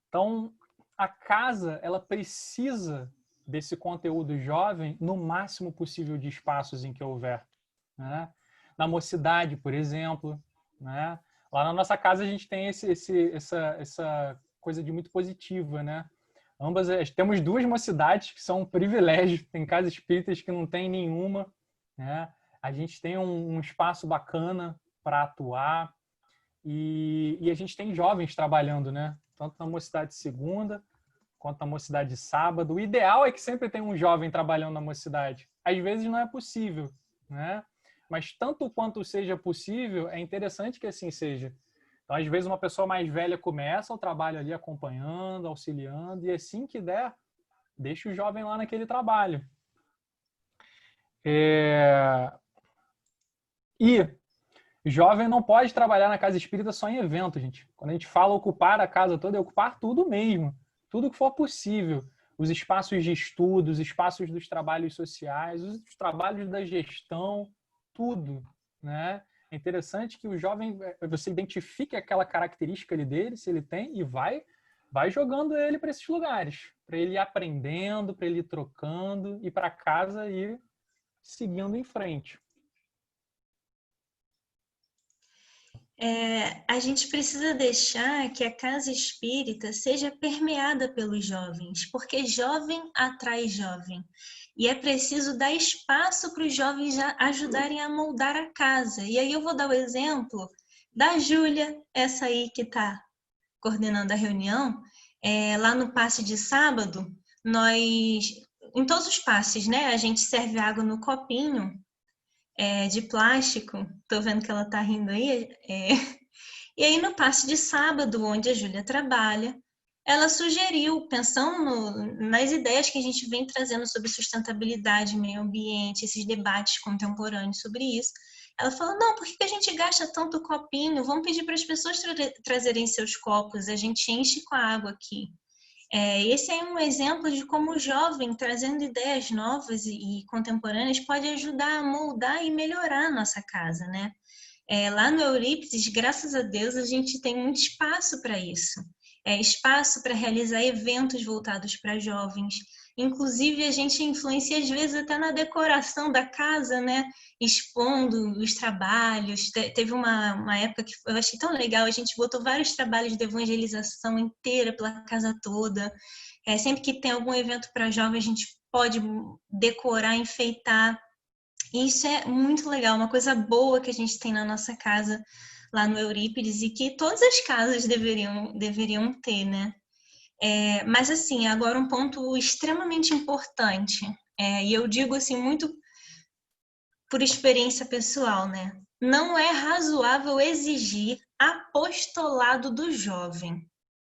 Então, a casa, ela precisa desse conteúdo jovem no máximo possível de espaços em que houver. Né? Na mocidade, por exemplo. Né? Lá na nossa casa a gente tem essa coisa de muito positiva, né? Temos duas mocidades que são um privilégio. Tem casas espíritas que não tem nenhuma. Né? A gente tem um espaço bacana para atuar e a gente tem jovens trabalhando, né? Tanto na mocidade segunda quanto na mocidade sábado. O ideal é que sempre tem um jovem trabalhando na mocidade. Às vezes não é possível, né? Mas tanto quanto seja possível, é interessante que assim seja. Então, às vezes, uma pessoa mais velha começa o trabalho ali acompanhando, auxiliando, e assim que der, deixa o jovem lá naquele trabalho. E jovem não pode trabalhar na casa espírita só em evento, gente. Quando a gente fala ocupar a casa toda, é ocupar tudo mesmo. Tudo que for possível. Os espaços de estudo, os espaços dos trabalhos sociais, os trabalhos da gestão, tudo, né? É interessante que o jovem, você identifique aquela característica ali dele, se ele tem, e vai jogando ele para esses lugares, para ele ir aprendendo, para ele ir trocando, e para casa ir seguindo em frente. A gente precisa deixar que a casa espírita seja permeada pelos jovens, porque jovem atrai jovem. E é preciso dar espaço para os jovens ajudarem a moldar a casa. E aí eu vou dar o exemplo da Júlia, essa aí que está coordenando a reunião. Lá no passe de sábado, em todos os passes, né, a gente serve água no copinho de plástico. Estou vendo que ela está rindo aí. E aí no passe de sábado, onde a Júlia trabalha, ela sugeriu, pensando nas ideias que a gente vem trazendo sobre sustentabilidade, meio ambiente, esses debates contemporâneos sobre isso, ela falou, não, por que a gente gasta tanto copinho? Vamos pedir para as pessoas trazerem seus copos, a gente enche com a água aqui. Esse é um exemplo de como o jovem, trazendo ideias novas e contemporâneas, pode ajudar a moldar e melhorar a nossa casa, né? Lá no Eurípides, graças a Deus, a gente tem muito espaço para isso. Espaço para realizar eventos voltados para jovens. Inclusive, a gente influencia, às vezes, até na decoração da casa, né? Expondo os trabalhos. Teve uma época que eu achei tão legal, a gente botou vários trabalhos de evangelização inteira pela casa toda. Sempre que tem algum evento para jovens, a gente pode decorar, enfeitar. Isso é muito legal, uma coisa boa que a gente tem na nossa casa lá no Eurípides e que todas as casas deveriam ter, né? Mas assim, agora um ponto extremamente importante, e eu digo assim muito por experiência pessoal, né? Não é razoável exigir apostolado do jovem.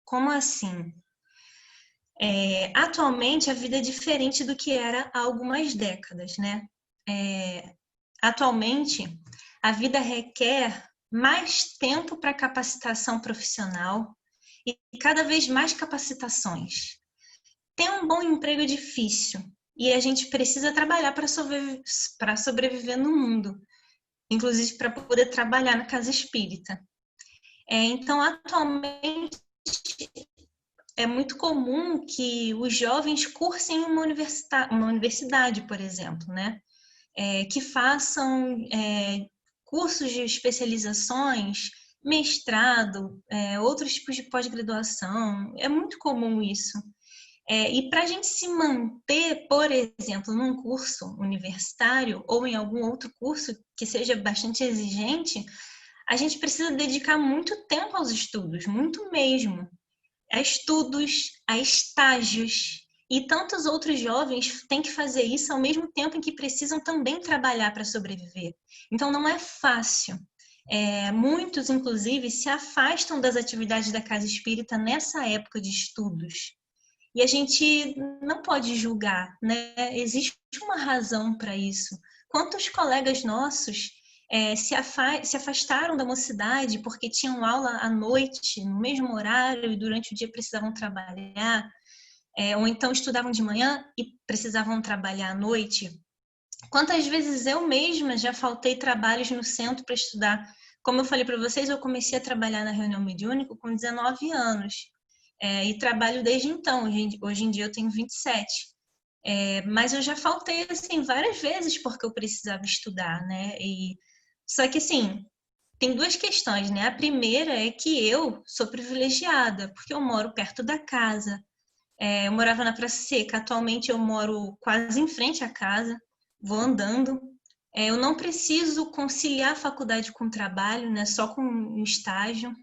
Como assim? Atualmente a vida é diferente do que era há algumas décadas, né? Atualmente a vida requer mais tempo para capacitação profissional e cada vez mais capacitações. Ter um bom emprego é difícil e a gente precisa trabalhar para sobreviver no mundo, inclusive para poder trabalhar na casa espírita. Então, atualmente, é muito comum que os jovens cursem uma universidade, por exemplo, né? Que façam cursos de especializações, mestrado, outros tipos de pós-graduação. É muito comum isso. E para a gente se manter, por exemplo, num curso universitário ou em algum outro curso que seja bastante exigente, a gente precisa dedicar muito tempo aos estudos, muito mesmo. A estudos, a estágios. E tantos outros jovens têm que fazer isso ao mesmo tempo em que precisam também trabalhar para sobreviver. Então, não é fácil. Muitos, inclusive, se afastam das atividades da casa espírita nessa época de estudos. E a gente não pode julgar, né? Existe uma razão para isso. Quantos colegas nossos se afastaram da mocidade porque tinham aula à noite, no mesmo horário, e durante o dia precisavam trabalhar, ou então estudavam de manhã e precisavam trabalhar à noite? Quantas vezes eu mesma já faltei trabalhos no centro para estudar? Como eu falei para vocês, eu comecei a trabalhar na reunião mediúnica com 19 anos. E trabalho desde então. Hoje em dia eu tenho 27. Mas eu já faltei assim várias vezes porque eu precisava estudar, né? Só que assim, tem duas questões, né? A primeira é que eu sou privilegiada porque eu moro perto da casa. Eu morava na Praça Seca. Atualmente eu moro quase em frente à casa. Vou andando. Eu não preciso conciliar a faculdade com o trabalho, né? Só com um estágio.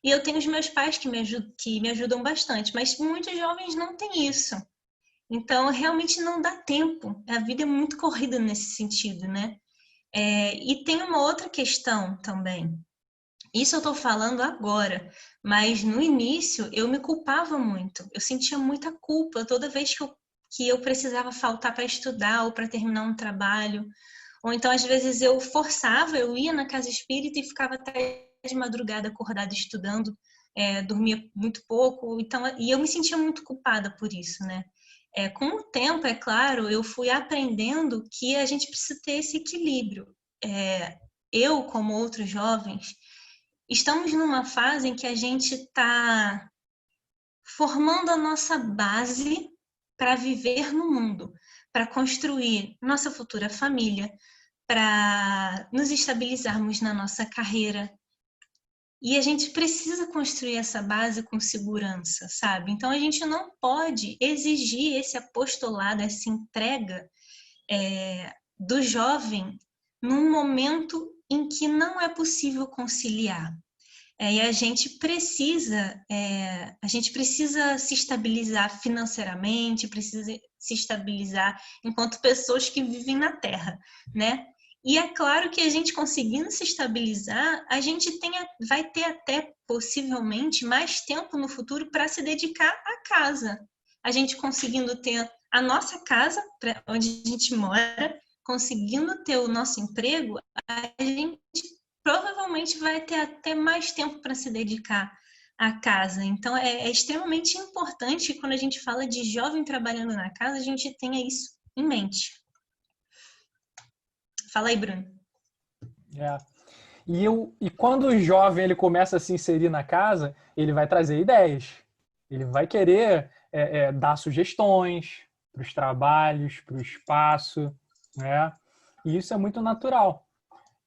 E eu tenho os meus pais que me ajudam bastante, mas muitos jovens não têm isso. Então, realmente não dá tempo. A vida é muito corrida nesse sentido, né? E tem uma outra questão também. Isso eu estou falando agora, mas no início eu me culpava muito. Eu sentia muita culpa toda vez que eu precisava faltar para estudar ou para terminar um trabalho. Ou então, às vezes, eu forçava, eu ia na casa espírita e ficava até de madrugada acordada estudando, dormia muito pouco, então, e eu me sentia muito culpada por isso, né? Com o tempo, é claro, eu fui aprendendo que a gente precisa ter esse equilíbrio. Eu, como outros jovens, estamos numa fase em que a gente está formando a nossa base para viver no mundo, para construir nossa futura família, para nos estabilizarmos na nossa carreira. E a gente precisa construir essa base com segurança, sabe? Então a gente não pode exigir esse apostolado, essa entrega do jovem num momento em que não é possível conciliar. E a gente precisa se estabilizar financeiramente, precisa se estabilizar enquanto pessoas que vivem na Terra, né? E é claro que a gente conseguindo se estabilizar, a gente vai ter até possivelmente mais tempo no futuro para se dedicar à casa. A gente conseguindo ter a nossa casa, onde a gente mora, conseguindo ter o nosso emprego, a gente provavelmente vai ter até mais tempo para se dedicar à casa. Então, é extremamente importante que quando a gente fala de jovem trabalhando na casa, a gente tenha isso em mente. Fala aí, Bruno. E quando o jovem ele começa a se inserir na casa, ele vai trazer ideias. Ele vai querer dar sugestões para os trabalhos, para o espaço, né? E isso é muito natural.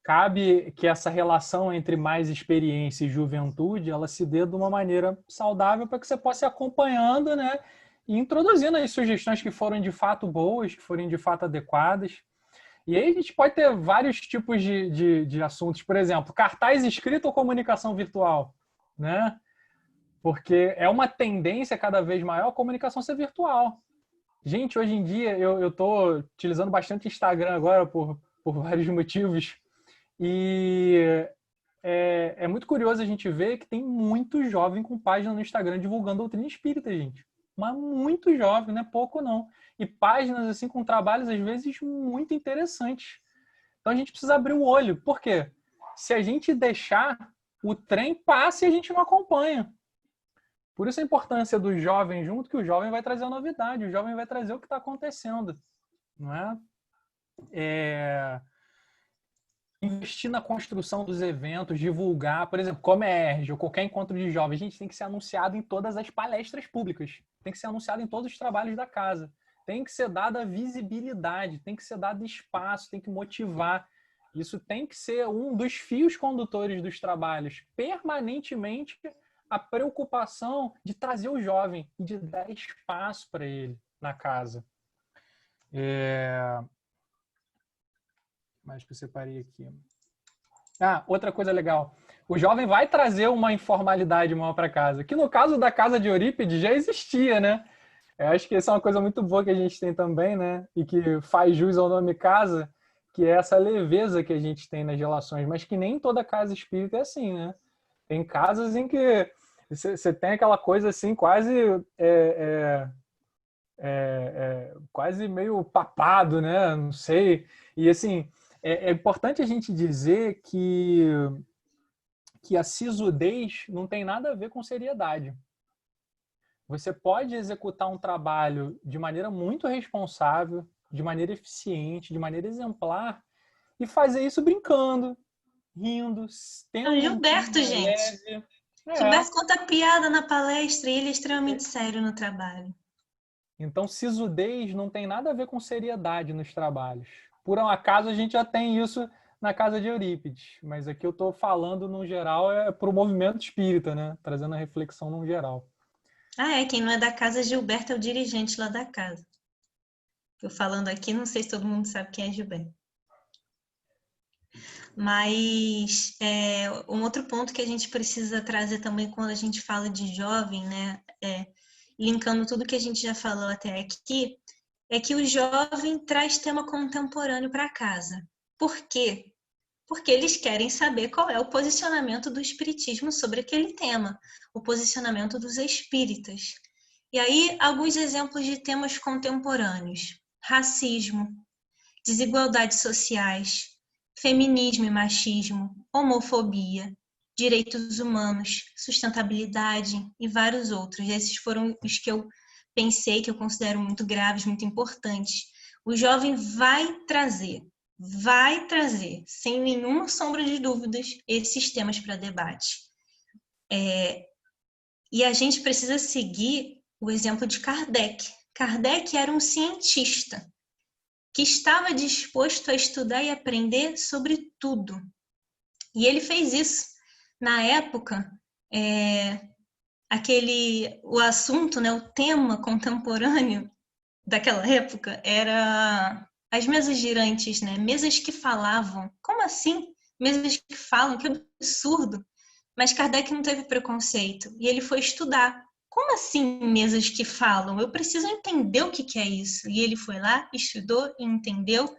Cabe que essa relação entre mais experiência e juventude, ela se dê de uma maneira saudável para que você possa ir acompanhando, né? e introduzindo as sugestões que foram de fato boas, que forem de fato adequadas. E aí a gente pode ter vários tipos de assuntos. Por exemplo, cartaz escrito ou comunicação virtual, né? Porque é uma tendência cada vez maior a comunicação ser virtual. Gente, hoje em dia eu estou utilizando bastante Instagram agora por vários motivos. E é muito curioso a gente ver que tem muito jovem com página no Instagram divulgando doutrina espírita, gente. Mas muito jovem, não é pouco não. E páginas assim com trabalhos às vezes muito interessantes. Então a gente precisa abrir o olho. Por quê? Se a gente deixar, o trem passa e a gente não acompanha. Por isso a importância do jovem junto, que o jovem vai trazer a novidade, o jovem vai trazer o que está acontecendo, não é? Investir na construção dos eventos, divulgar, por exemplo, Comerge ou qualquer encontro de jovens, gente, tem que ser anunciado em todas as palestras públicas, tem que ser anunciado em todos os trabalhos da casa, tem que ser dada visibilidade, tem que ser dado espaço, tem que motivar. Isso tem que ser um dos fios condutores dos trabalhos, permanentemente a preocupação de trazer o jovem e de dar espaço para ele na casa. Mais que eu separei aqui. Outra coisa legal. O jovem vai trazer uma informalidade maior para casa, que no caso da casa de Eurípides já existia, né? Eu acho que essa é uma coisa muito boa que a gente tem também, né? E que faz jus ao nome casa, que é essa leveza que a gente tem nas relações, mas que nem toda casa espírita é assim, né? Tem casas em que você tem aquela coisa assim, quase quase meio papado, né? Não sei. E assim, é importante a gente dizer que a sisudez não tem nada a ver com seriedade. Você pode executar um trabalho de maneira muito responsável, de maneira eficiente, de maneira exemplar, e fazer isso brincando, rindo, tendo o Gilberto, gente. Gilberto conta piada na palestra e ele é extremamente sério no trabalho. Então, sisudez não tem nada a ver com seriedade nos trabalhos. Por um acaso, a gente já tem isso na casa de Eurípides, mas aqui eu estou falando, no geral, para o movimento espírita, né? Trazendo a reflexão no geral. Quem não é da casa, Gilberto é o dirigente lá da casa. Eu falando aqui, não sei se todo mundo sabe quem é Gilberto. Mas um outro ponto que a gente precisa trazer também quando a gente fala de jovem, né, linkando tudo que a gente já falou até aqui, é que o jovem traz tema contemporâneo para casa. Por quê? Porque eles querem saber qual é o posicionamento do espiritismo sobre aquele tema, o posicionamento dos espíritas. E aí, alguns exemplos de temas contemporâneos: racismo, desigualdades sociais, feminismo e machismo, homofobia, direitos humanos, sustentabilidade e vários outros. Esses foram os que eu pensei, que eu considero muito graves, muito importantes. O jovem vai trazer, sem nenhuma sombra de dúvidas, esses temas para debate. E a gente precisa seguir o exemplo de Kardec. Kardec era um cientista que estava disposto a estudar e aprender sobre tudo. E ele fez isso. Na época, o assunto, né, o tema contemporâneo daquela época era as mesas girantes, né? Mesas que falavam. Como assim? Mesas que falam? Que absurdo! Mas Kardec não teve preconceito e ele foi estudar. Como assim mesas que falam? Eu preciso entender o que é isso. E ele foi lá, estudou e entendeu.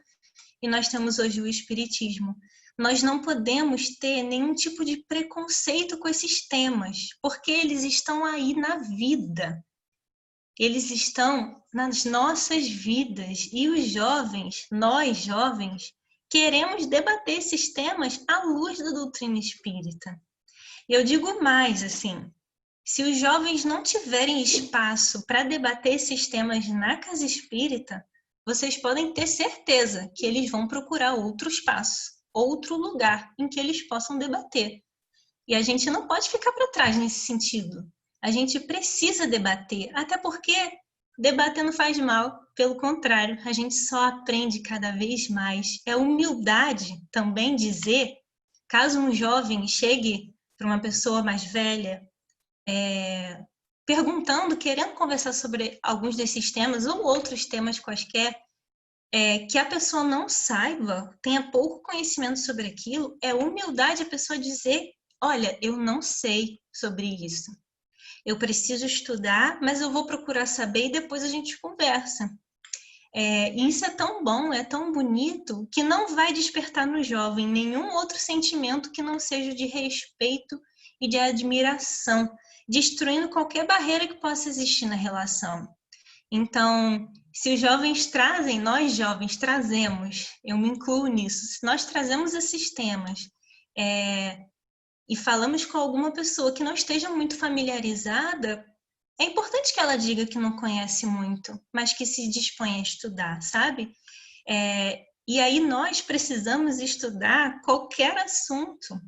E nós temos hoje o espiritismo. Nós não podemos ter nenhum tipo de preconceito com esses temas, porque eles estão aí na vida. Eles estão nas nossas vidas. E os jovens, nós jovens, queremos debater esses temas à luz da doutrina espírita. E eu digo mais, assim, se os jovens não tiverem espaço para debater esses temas na casa espírita, vocês podem ter certeza que eles vão procurar outro espaço, outro lugar em que eles possam debater. E a gente não pode ficar para trás nesse sentido. A gente precisa debater, até porque debater não faz mal, pelo contrário, a gente só aprende cada vez mais. É humildade também dizer, caso um jovem chegue para uma pessoa mais velha, perguntando, querendo conversar sobre alguns desses temas ou outros temas quaisquer, que a pessoa não saiba, tenha pouco conhecimento sobre aquilo, é humildade a pessoa dizer, olha, eu não sei sobre isso. Eu preciso estudar, mas eu vou procurar saber e depois a gente conversa. E isso é tão bom, é tão bonito, que não vai despertar no jovem nenhum outro sentimento que não seja de respeito e de admiração, destruindo qualquer barreira que possa existir na relação. Então, se os jovens trazem, nós jovens trazemos, eu me incluo nisso, se nós trazemos esses temas e falamos com alguma pessoa que não esteja muito familiarizada, é importante que ela diga que não conhece muito, mas que se dispõe a estudar, sabe? E aí nós precisamos estudar qualquer assunto.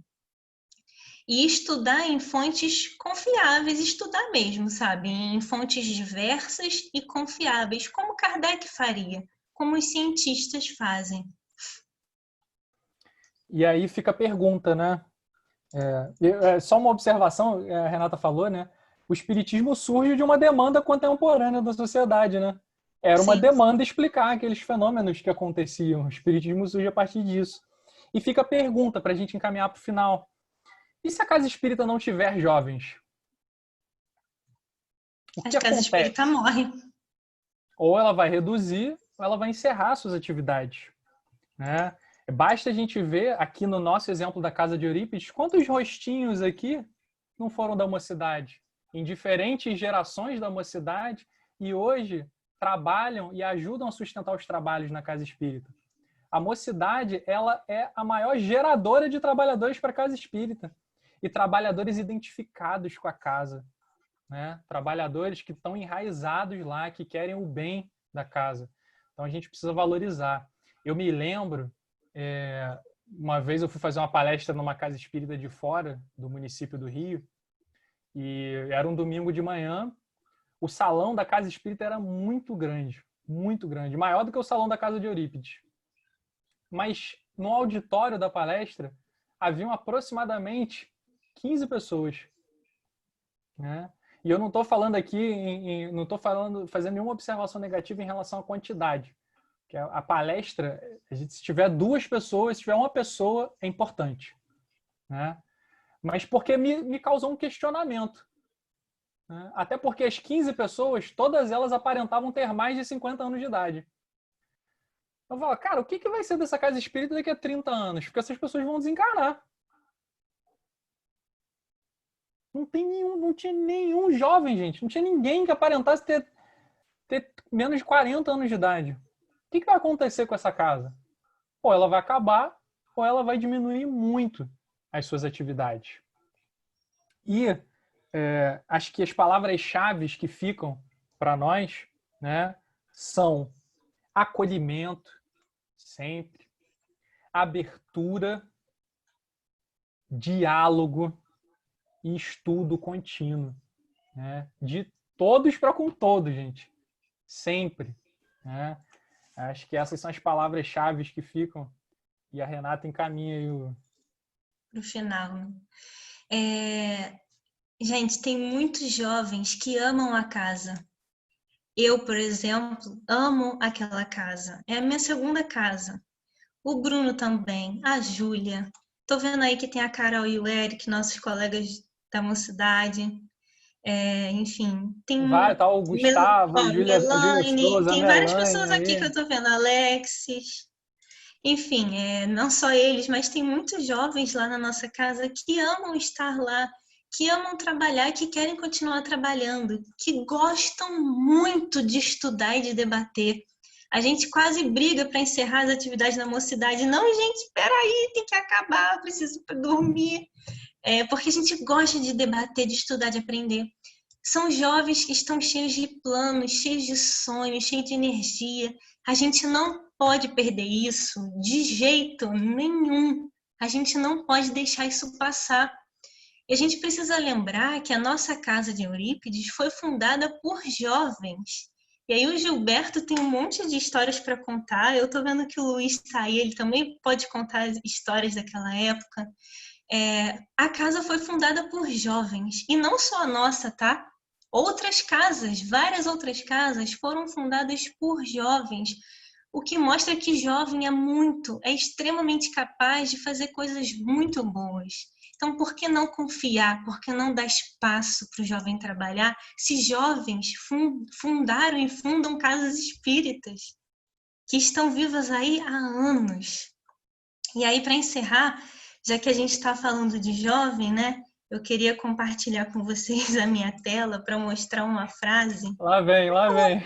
E estudar em fontes confiáveis, estudar mesmo, sabe? Em fontes diversas e confiáveis, como Kardec faria, como os cientistas fazem. E aí fica a pergunta, né? Só uma observação, a Renata falou, né? O espiritismo surge de uma demanda contemporânea da sociedade, né? Era uma demanda explicar aqueles fenômenos que aconteciam. O espiritismo surge a partir disso. E fica a pergunta para a gente encaminhar para o final. E se a casa espírita não tiver jovens? A casa espírita morre. Ou ela vai reduzir, ou ela vai encerrar suas atividades, né? Basta a gente ver aqui no nosso exemplo da casa de Eurípides, quantos rostinhos aqui não foram da mocidade, em diferentes gerações da mocidade, e hoje trabalham e ajudam a sustentar os trabalhos na casa espírita. A mocidade, ela é a maior geradora de trabalhadores para a casa espírita. E trabalhadores identificados com a casa, né? Trabalhadores que estão enraizados lá, que querem o bem da casa. Então a gente precisa valorizar. Eu me lembro, uma vez eu fui fazer uma palestra numa casa espírita de fora do município do Rio, e era um domingo de manhã. O salão da casa espírita era muito grande, maior do que o salão da casa de Eurípides. Mas no auditório da palestra haviam aproximadamente 15 pessoas, né? E eu não estou falando aqui, não estou fazendo nenhuma observação negativa em relação à quantidade. Que a palestra, se tiver 2 pessoas, se tiver 1 pessoa, é importante, né? Mas porque me causou um questionamento, né? Até porque as 15 pessoas, todas elas aparentavam ter mais de 50 anos de idade. Eu falo, cara, o que vai ser dessa casa espírita daqui a 30 anos? Porque essas pessoas vão desencarnar. Não tinha nenhum jovem, gente. Não tinha ninguém que aparentasse ter menos de 40 anos de idade. O que vai acontecer com essa casa? Ou ela vai acabar, ou ela vai diminuir muito as suas atividades. E acho que as palavras-chave que ficam para nós, né, são acolhimento, sempre, abertura, diálogo e estudo contínuo, né? De todos para com todos, gente. Sempre, né? Acho que essas são as palavras-chave que ficam, e a Renata encaminha aí no final. Gente, tem muitos jovens que amam a casa. Eu, por exemplo, amo aquela casa. É a minha segunda casa. O Bruno também, a Júlia. Tô vendo aí que tem a Carol e o Eric, nossos colegas da mocidade. Enfim, tem o Gustavo, a Júlia Souza, tem várias pessoas aqui que eu tô vendo, Alexis. Enfim, não só eles, mas tem muitos jovens lá na nossa casa que amam estar lá, que amam trabalhar, que querem continuar trabalhando, que gostam muito de estudar e de debater. A gente quase briga para encerrar as atividades da mocidade. Não, gente, espera aí, tem que acabar, preciso dormir. Porque a gente gosta de debater, de estudar, de aprender. São jovens que estão cheios de planos, cheios de sonhos, cheios de energia. A gente não pode perder isso de jeito nenhum. A gente não pode deixar isso passar. E a gente precisa lembrar que a nossa casa de Eurípides foi fundada por jovens. E aí o Gilberto tem um monte de histórias para contar. Eu estou vendo que o Luiz está aí, ele também pode contar as histórias daquela época. A casa foi fundada por jovens. E não só a nossa, tá? Outras casas, várias outras casas foram fundadas por jovens, o que mostra que jovem é extremamente capaz de fazer coisas muito boas. Então, por que não confiar? Por que não dar espaço para o jovem trabalhar se jovens fundaram e fundam casas espíritas que estão vivas aí há anos? E aí, para encerrar, já que a gente está falando de jovem, né? Eu queria compartilhar com vocês a minha tela para mostrar uma frase. Lá vem, lá vem.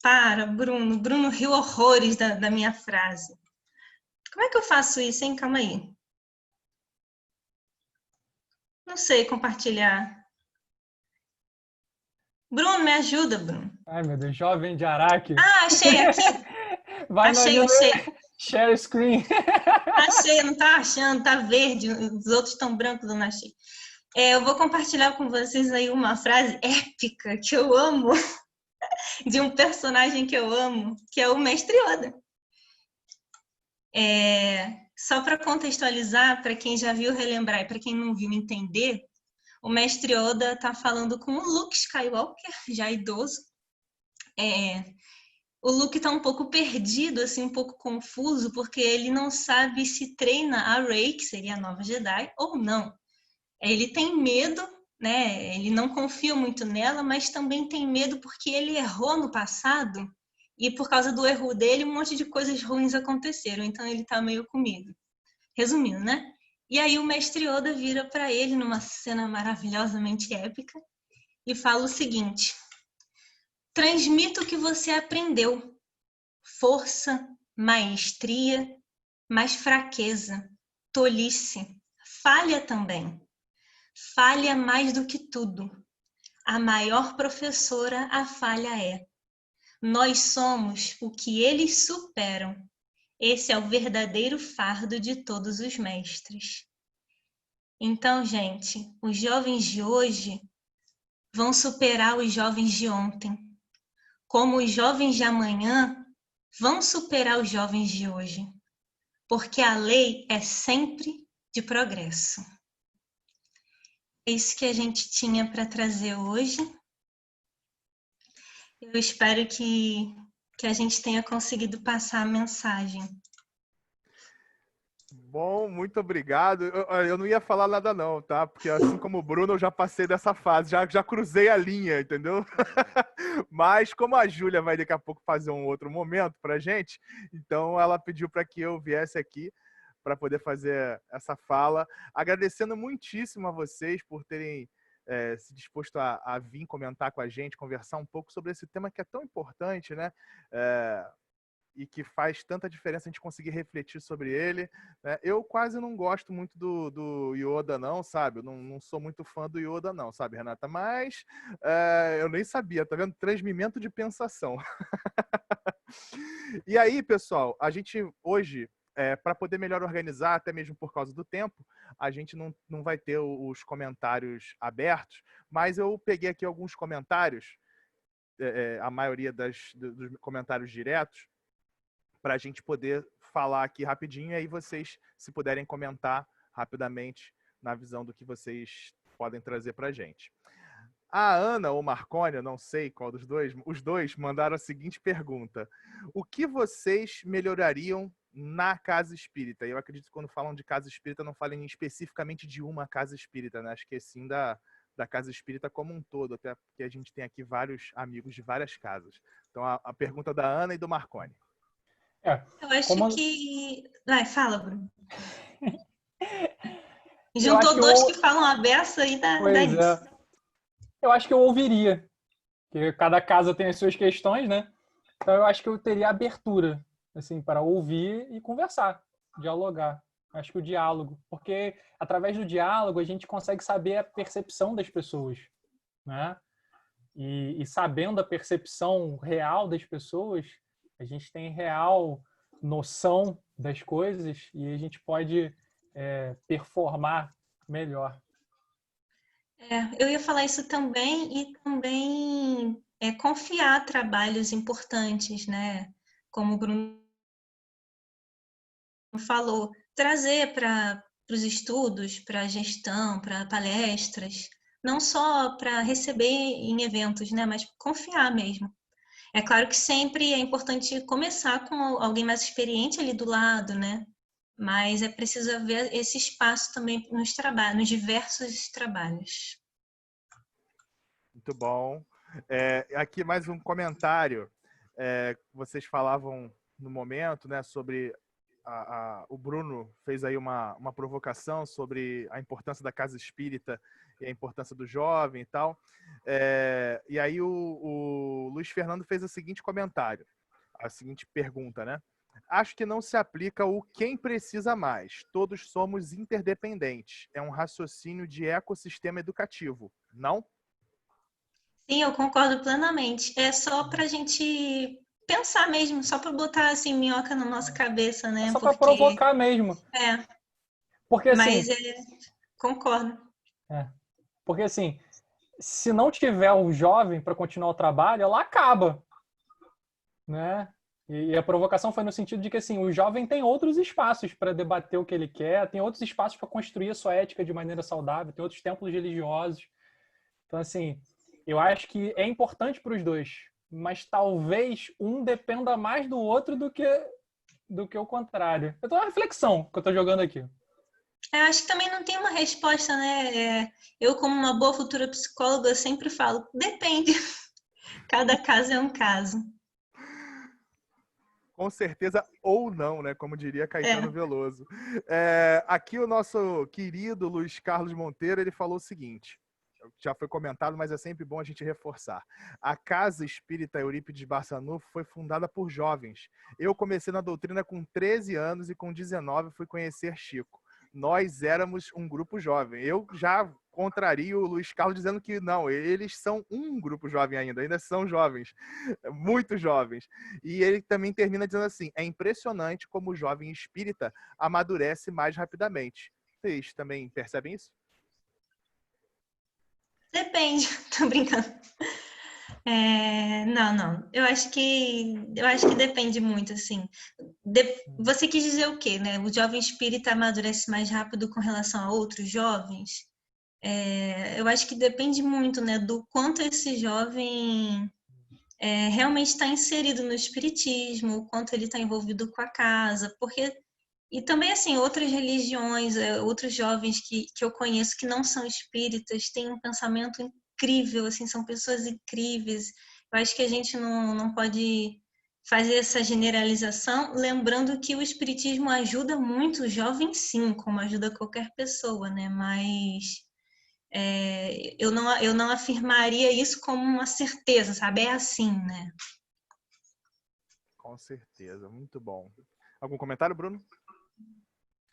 Para, Bruno. Bruno riu horrores da minha frase. Como é que eu faço isso, hein? Calma aí. Não sei compartilhar. Bruno, me ajuda, Bruno. Ai, meu Deus, jovem de Araque. Ah, achei aqui. Vai achei. Share screen. Achei, não tá achando, tá verde. Os outros estão brancos, eu não achei. Eu vou compartilhar com vocês aí uma frase épica que eu amo, de um personagem que eu amo, que é o Mestre Yoda. Só para contextualizar, para quem já viu relembrar e para quem não viu entender, o Mestre Yoda está falando com o Luke Skywalker, já idoso. O Luke está um pouco perdido, assim, um pouco confuso, porque ele não sabe se treina a Rey, que seria a nova Jedi, ou não. Ele tem medo, né? Ele não confia muito nela, mas também tem medo porque ele errou no passado e por causa do erro dele um monte de coisas ruins aconteceram. Então ele tá meio com medo. Resumindo, né? E aí o Mestre Yoda vira para ele numa cena maravilhosamente épica e fala o seguinte: transmita o que você aprendeu. Força, maestria, mas fraqueza, tolice, falha também. Falha mais do que tudo. A maior professora a falha é. Nós somos o que eles superam. Esse é o verdadeiro fardo de todos os mestres. Então, gente, os jovens de hoje vão superar os jovens de ontem. Como os jovens de amanhã vão superar os jovens de hoje. Porque a lei é sempre de progresso. É isso que a gente tinha para trazer hoje. Eu espero que a gente tenha conseguido passar a mensagem. Bom, muito obrigado. Eu não ia falar nada não, tá? Porque assim como o Bruno, eu já passei dessa fase, já cruzei a linha, entendeu? Mas como a Júlia vai daqui a pouco fazer um outro momento pra gente, então ela pediu para que eu viesse aqui para poder fazer essa fala, agradecendo muitíssimo a vocês por terem se disposto a vir comentar com a gente, conversar um pouco sobre esse tema que é tão importante, né? E que faz tanta diferença a gente conseguir refletir sobre ele, né? Eu quase não gosto muito do Yoda, não, sabe? Eu não sou muito fã do Yoda, não, sabe, Renata? Mas eu nem sabia, tá vendo? Transmimento de pensação. E aí, pessoal, a gente hoje, para poder melhor organizar, até mesmo por causa do tempo, a gente não vai ter os comentários abertos, mas eu peguei aqui alguns comentários, a maioria dos comentários diretos, para a gente poder falar aqui rapidinho, e aí vocês, se puderem comentar rapidamente na visão do que vocês podem trazer para a gente. A Ana ou Marconi, não sei qual dos dois, os dois mandaram a seguinte pergunta: o que vocês melhorariam na casa espírita? Eu acredito que quando falam de casa espírita não falem especificamente de uma casa espírita, né? Acho que é sim da casa espírita como um todo, até porque a gente tem aqui vários amigos de várias casas. Então a pergunta da Ana e do Marconi. Eu acho que... Vai, fala, Bruno. Juntou dois que falam a beça e dá isso. Eu acho que eu ouviria, porque cada casa tem as suas questões, né? Então eu acho que eu teria abertura, assim, para ouvir e conversar, dialogar. Acho que o diálogo, porque através do diálogo a gente consegue saber a percepção das pessoas, né? E sabendo a percepção real das pessoas, a gente tem real noção das coisas e a gente pode performar melhor. Eu ia falar isso também, e também confiar trabalhos importantes, né? Como o Bruno falou, trazer para os estudos, para a gestão, para palestras, não só para receber em eventos, né, mas confiar mesmo. É claro que sempre é importante começar com alguém mais experiente ali do lado, né? Mas é preciso haver esse espaço também nos trabalhos, nos diversos trabalhos. Muito bom. Aqui mais um comentário. Vocês falavam no momento, né, sobre o Bruno fez aí uma provocação sobre a importância da casa espírita e a importância do jovem e tal. E aí o Luiz Fernando fez o seguinte comentário, a seguinte pergunta, né? Acho que não se aplica o quem precisa mais. Todos somos interdependentes. É um raciocínio de ecossistema educativo, não? Sim, eu concordo plenamente. É só para a gente pensar mesmo, só para botar assim minhoca na nossa cabeça, É né? só para Porque provocar mesmo. é, Porque assim, mas concordo. é, porque assim, se não tiver o jovem para continuar o trabalho, ela acaba, né? E a provocação foi no sentido de que assim, o jovem tem outros espaços para debater o que ele quer, tem outros espaços para construir a sua ética de maneira saudável, tem outros templos religiosos. Então assim, eu acho que é importante para os dois, mas talvez um dependa mais do outro do que o contrário. Eu tô uma reflexão que eu tô jogando aqui. Eu acho que também não tem uma resposta, né? Eu, como uma boa futura psicóloga, sempre falo, depende. Cada caso é um caso. Com certeza ou não, né? Como diria Caetano É. Veloso. Aqui o nosso querido Luiz Carlos Monteiro, ele falou o seguinte, já foi comentado, mas é sempre bom a gente reforçar. A Casa Espírita Eurípides Barçanufo foi fundada por jovens. Eu comecei na doutrina com 13 anos e com 19 fui conhecer Chico. Nós éramos um grupo jovem. Eu já contrario o Luiz Carlos dizendo que não, eles são um grupo jovem ainda são jovens, muito jovens. E ele também termina dizendo assim, é impressionante como o jovem espírita amadurece mais rapidamente. Vocês também percebem isso? Depende, tô brincando. Não. Eu acho que depende muito, assim. Você quis dizer o quê, né? O jovem espírita amadurece mais rápido com relação a outros jovens? Eu acho que depende muito, né, do quanto esse jovem realmente está inserido no espiritismo, o quanto ele está envolvido com a casa, porque e também assim outras religiões, outros jovens que eu conheço que não são espíritas têm um pensamento incrível, assim, são pessoas incríveis. Eu acho que a gente não pode fazer essa generalização, lembrando que o espiritismo ajuda muito o jovem, sim, como ajuda qualquer pessoa, né? Mas eu não afirmaria isso como uma certeza, sabe? É assim, né? Com certeza, muito bom. Algum comentário, Bruno?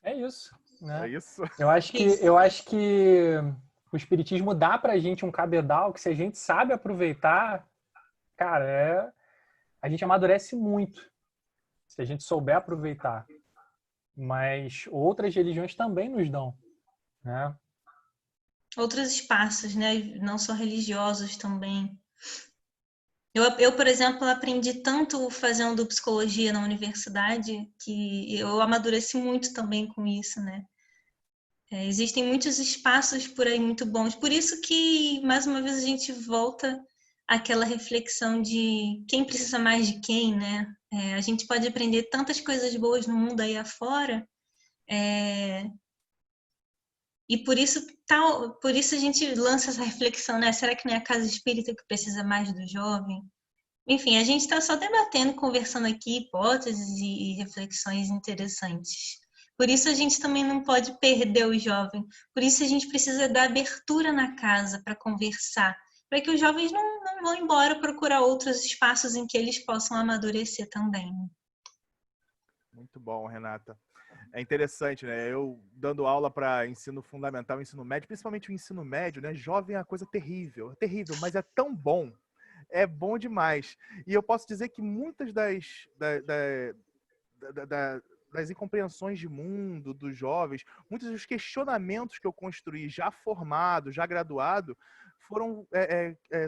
É isso, É né? isso? Eu acho que o espiritismo dá pra gente um cabedal que se a gente sabe aproveitar, cara, a gente amadurece muito se a gente souber aproveitar. Mas outras religiões também nos dão, né? Outros espaços, né? Não só religiosos também. Eu, por exemplo, aprendi tanto fazendo psicologia na universidade que eu amadureci muito também com isso, né? Existem muitos espaços por aí muito bons. Por isso que, mais uma vez, a gente volta àquela reflexão de quem precisa mais de quem, né? A gente pode aprender tantas coisas boas no mundo aí afora, e por isso a gente lança essa reflexão, né? Será que não é a casa espírita que precisa mais do jovem? Enfim, a gente está só debatendo, conversando aqui hipóteses e reflexões interessantes. Por isso a gente também não pode perder o jovem. Por isso a gente precisa dar abertura na casa para conversar, para que os jovens não vão embora procurar outros espaços em que eles possam amadurecer também. Muito bom, Renata. É interessante, né? Eu dando aula para ensino fundamental, ensino médio, principalmente o ensino médio, né? Jovem é uma coisa terrível, terrível, mas é tão bom. É bom demais. E eu posso dizer que muitas das incompreensões de mundo dos jovens, muitos dos questionamentos que eu construí já formado, já graduado, foram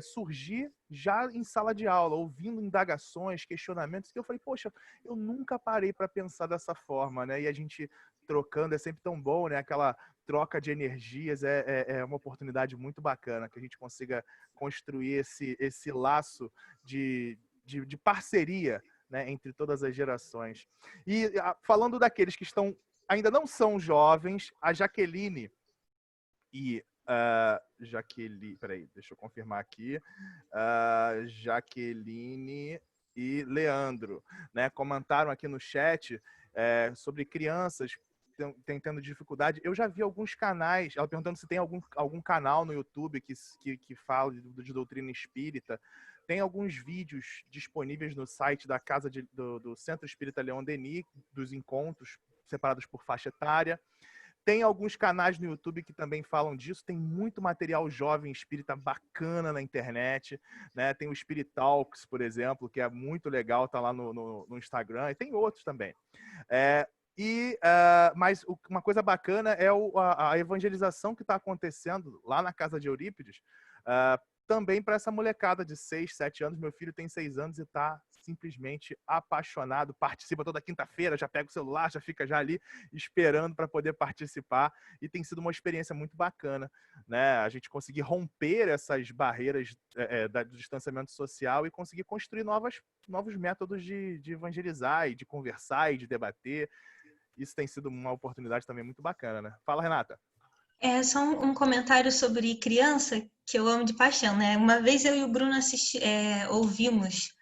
surgir já em sala de aula, ouvindo indagações, questionamentos, que eu falei, poxa, eu nunca parei para pensar dessa forma, né? E a gente trocando é sempre tão bom, né? Aquela troca de energias é uma oportunidade muito bacana, que a gente consiga construir esse laço de parceria, né, entre todas as gerações. E falando daqueles que ainda não são jovens, a Jaqueline e Jaqueline, peraí, deixa eu confirmar aqui, Jaqueline e Leandro, né, comentaram aqui no chat sobre crianças tendo dificuldade. Eu já vi alguns canais, ela perguntando se tem algum canal no YouTube que fala de doutrina espírita. Tem alguns vídeos disponíveis no site da casa do Centro Espírita Leon Denis, dos encontros separados por faixa etária. Tem alguns canais no YouTube que também falam disso. Tem muito material jovem espírita bacana na internet, né? Tem o Spirit Talks, por exemplo, que é muito legal, tá lá no Instagram. E tem outros também. Mas uma coisa bacana é a evangelização que está acontecendo lá na casa de Eurípides, também para essa molecada de 6, 7 anos. Meu filho tem 6 anos e está simplesmente apaixonado, participa toda quinta-feira, já pega o celular, já fica já ali esperando para poder participar, e tem sido uma experiência muito bacana, né? A gente conseguir romper essas barreiras do distanciamento social e conseguir construir novos métodos de evangelizar e de conversar e de debater. Isso tem sido uma oportunidade também muito bacana, né? Fala, Renata. Só um comentário sobre criança, que eu amo de paixão, né? Uma vez eu e o Bruno ouvimos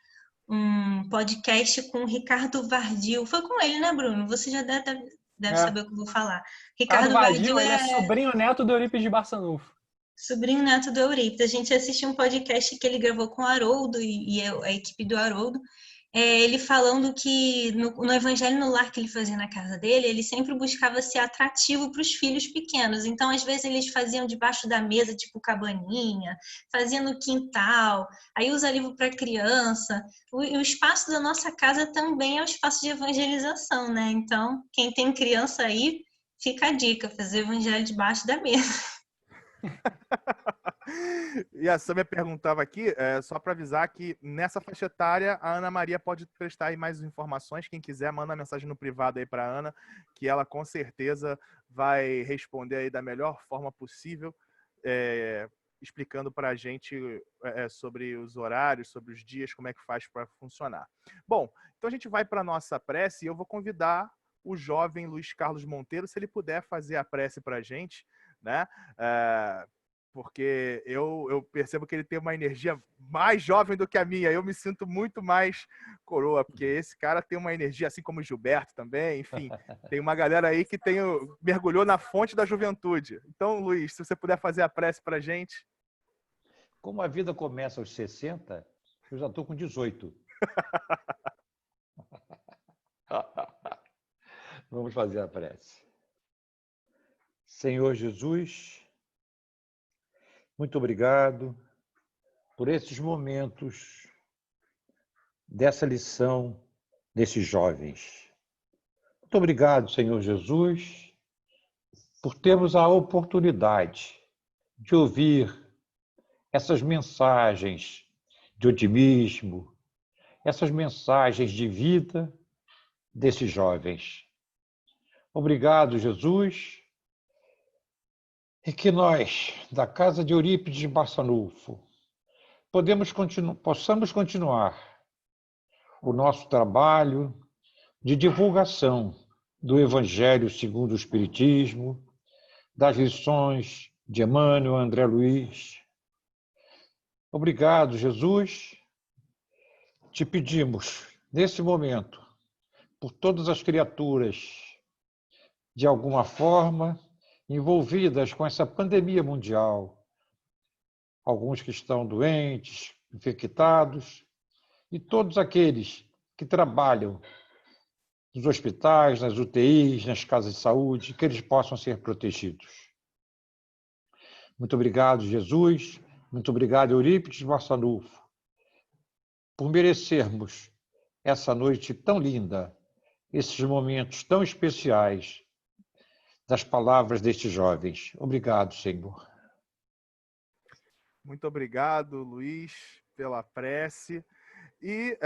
um podcast com o Ricardo Vardil. Foi com ele, né, Bruno? Você já deve saber o que eu vou falar. Ricardo Vardil, ele é sobrinho neto do Eurípides de Barçanufo. Sobrinho neto do Eurípides. A gente assistiu um podcast que ele gravou com o Haroldo e a equipe do Haroldo. Ele falando que no Evangelho no Lar que ele fazia na casa dele, ele sempre buscava ser atrativo para os filhos pequenos. Então, às vezes, eles faziam debaixo da mesa, tipo cabaninha, faziam no quintal, aí usa livro para criança. O espaço da nossa casa também é um espaço de evangelização, né? Então, quem tem criança aí, fica a dica, fazer evangelho debaixo da mesa. E a Samia perguntava aqui, só para avisar que nessa faixa etária a Ana Maria pode prestar aí mais informações. Quem quiser, manda mensagem no privado aí para a Ana, que ela com certeza vai responder aí da melhor forma possível, explicando para a gente sobre os horários, sobre os dias, como é que faz para funcionar. Bom, então a gente vai para a nossa prece e eu vou convidar o jovem Luiz Carlos Monteiro, se ele puder fazer a prece para a gente, né? Porque eu percebo que ele tem uma energia mais jovem do que a minha. Eu me sinto muito mais coroa, porque esse cara tem uma energia, assim como o Gilberto também, enfim. Tem uma galera aí que mergulhou na fonte da juventude. Então, Luiz, se você puder fazer a prece para a gente. Como a vida começa aos 60, eu já estou com 18. Vamos fazer a prece. Senhor Jesus, muito obrigado por esses momentos dessa lição desses jovens. Muito obrigado, Senhor Jesus, por termos a oportunidade de ouvir essas mensagens de otimismo, essas mensagens de vida desses jovens. Obrigado, Jesus. E que nós, da Casa de Eurípides de Barçanufo, possamos continuar o nosso trabalho de divulgação do Evangelho segundo o Espiritismo, das lições de Emmanuel, André Luiz. Obrigado, Jesus. Te pedimos, nesse momento, por todas as criaturas, de alguma forma, envolvidas com essa pandemia mundial, alguns que estão doentes, infectados, e todos aqueles que trabalham nos hospitais, nas UTIs, nas casas de saúde, que eles possam ser protegidos. Muito obrigado, Jesus. Muito obrigado, Eurípides Barçanufo, por merecermos essa noite tão linda, esses momentos tão especiais das palavras destes jovens. Obrigado, Senhor. Muito obrigado, Luiz, pela prece. E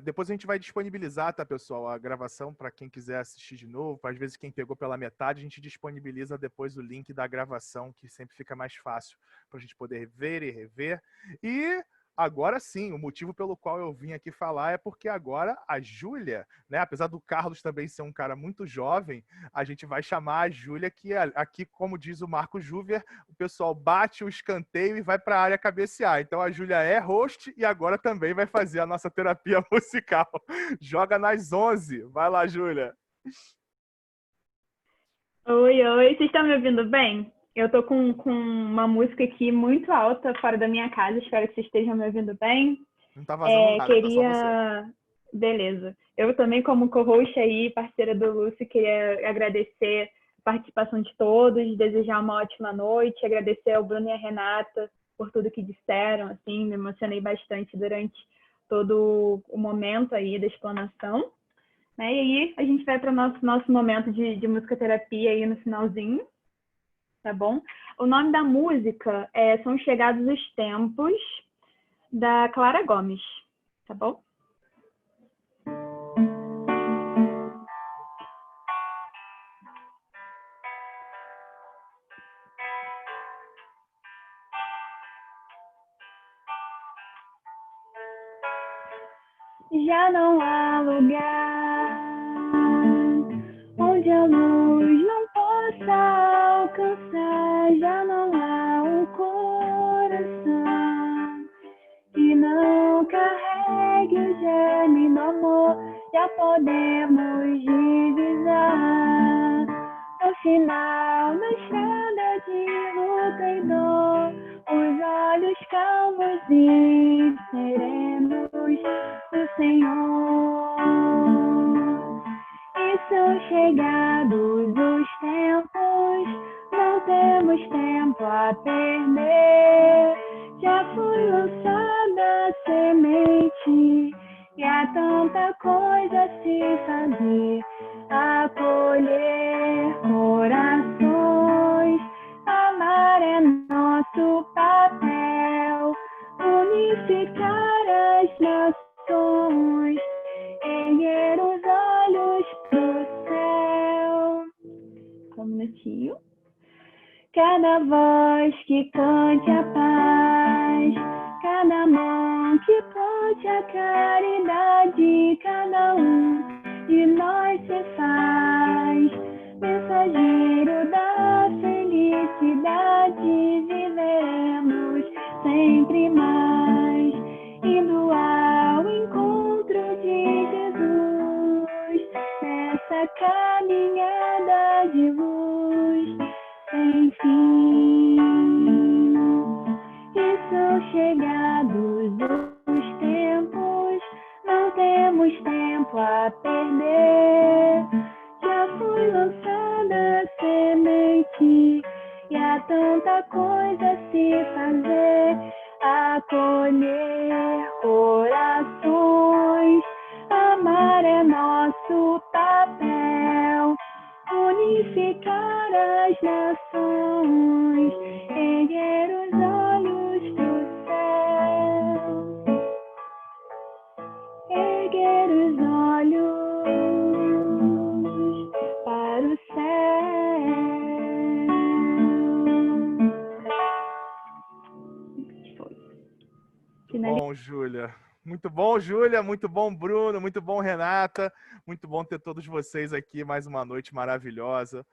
depois a gente vai disponibilizar, tá, pessoal, a gravação para quem quiser assistir de novo. Às vezes quem pegou pela metade, a gente disponibiliza depois o link da gravação, que sempre fica mais fácil para a gente poder ver e rever. E agora sim, o motivo pelo qual eu vim aqui falar é porque agora a Júlia, né, apesar do Carlos também ser um cara muito jovem, a gente vai chamar a Júlia, que aqui, como diz o Marco Júver, o pessoal bate o escanteio e vai para a área cabecear. Então a Júlia é host e agora também vai fazer a nossa terapia musical. Joga nas 11. Vai lá, Júlia. Oi, vocês estão me ouvindo bem? Eu tô com uma música aqui muito alta fora da minha casa, espero que vocês estejam me ouvindo bem. Não tá vazando nada, tá só você. Beleza. Eu também, como co-host aí, parceira do Lúcio, queria agradecer a participação de todos, desejar uma ótima noite, agradecer ao Bruno e à Renata por tudo que disseram, assim, me emocionei bastante durante todo o momento aí da explanação. Né? E aí a gente vai para o nosso momento de musicoterapia aí no finalzinho, tá bom? O nome da música São Chegados os Tempos, da Clara Gomes, tá bom? Já não há lugar onde a luz não possa alcançar, já não há um coração que não carregue o germe do amor. Já podemos divisar no final da estrada de luta e dor, os olhos calmos e serenos do Senhor. E são chegados os tempos, não temos tempo a perder. Já foi lançada a semente e há tanta coisa a se fazer. Acolher corações, amar é nosso papel, unificar as nações, erguer os olhos pro céu. Um minutinho. Cada voz que cante a paz, cada mão que plante a caridade, cada de nós se faz mensageiro da felicidade. Viveremos sempre mais, indo ao encontro de Jesus, nessa caminhada de luz sem fim. E são chegados os tempos, não temos tempo a perder. Já foi lançada a semente e há tanta coisa a se fazer. Acolher corações, amar é nosso papel, unificar as nações, erguer os olhos do céu, erguer os olhos para o céu. Bom, Júlia. Muito bom, Júlia. Muito bom, Bruno. Muito bom, Renata. Muito bom ter todos vocês aqui. Mais uma noite maravilhosa.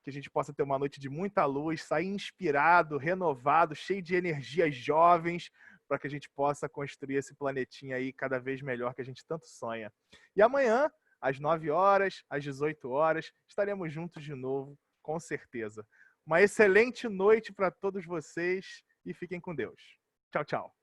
Que a gente possa ter uma noite de muita luz, sair inspirado, renovado, cheio de energias jovens, para que a gente possa construir esse planetinha aí cada vez melhor que a gente tanto sonha. E amanhã, às 9 horas, às 18 horas, estaremos juntos de novo, com certeza. Uma excelente noite para todos vocês e fiquem com Deus. Tchau, tchau.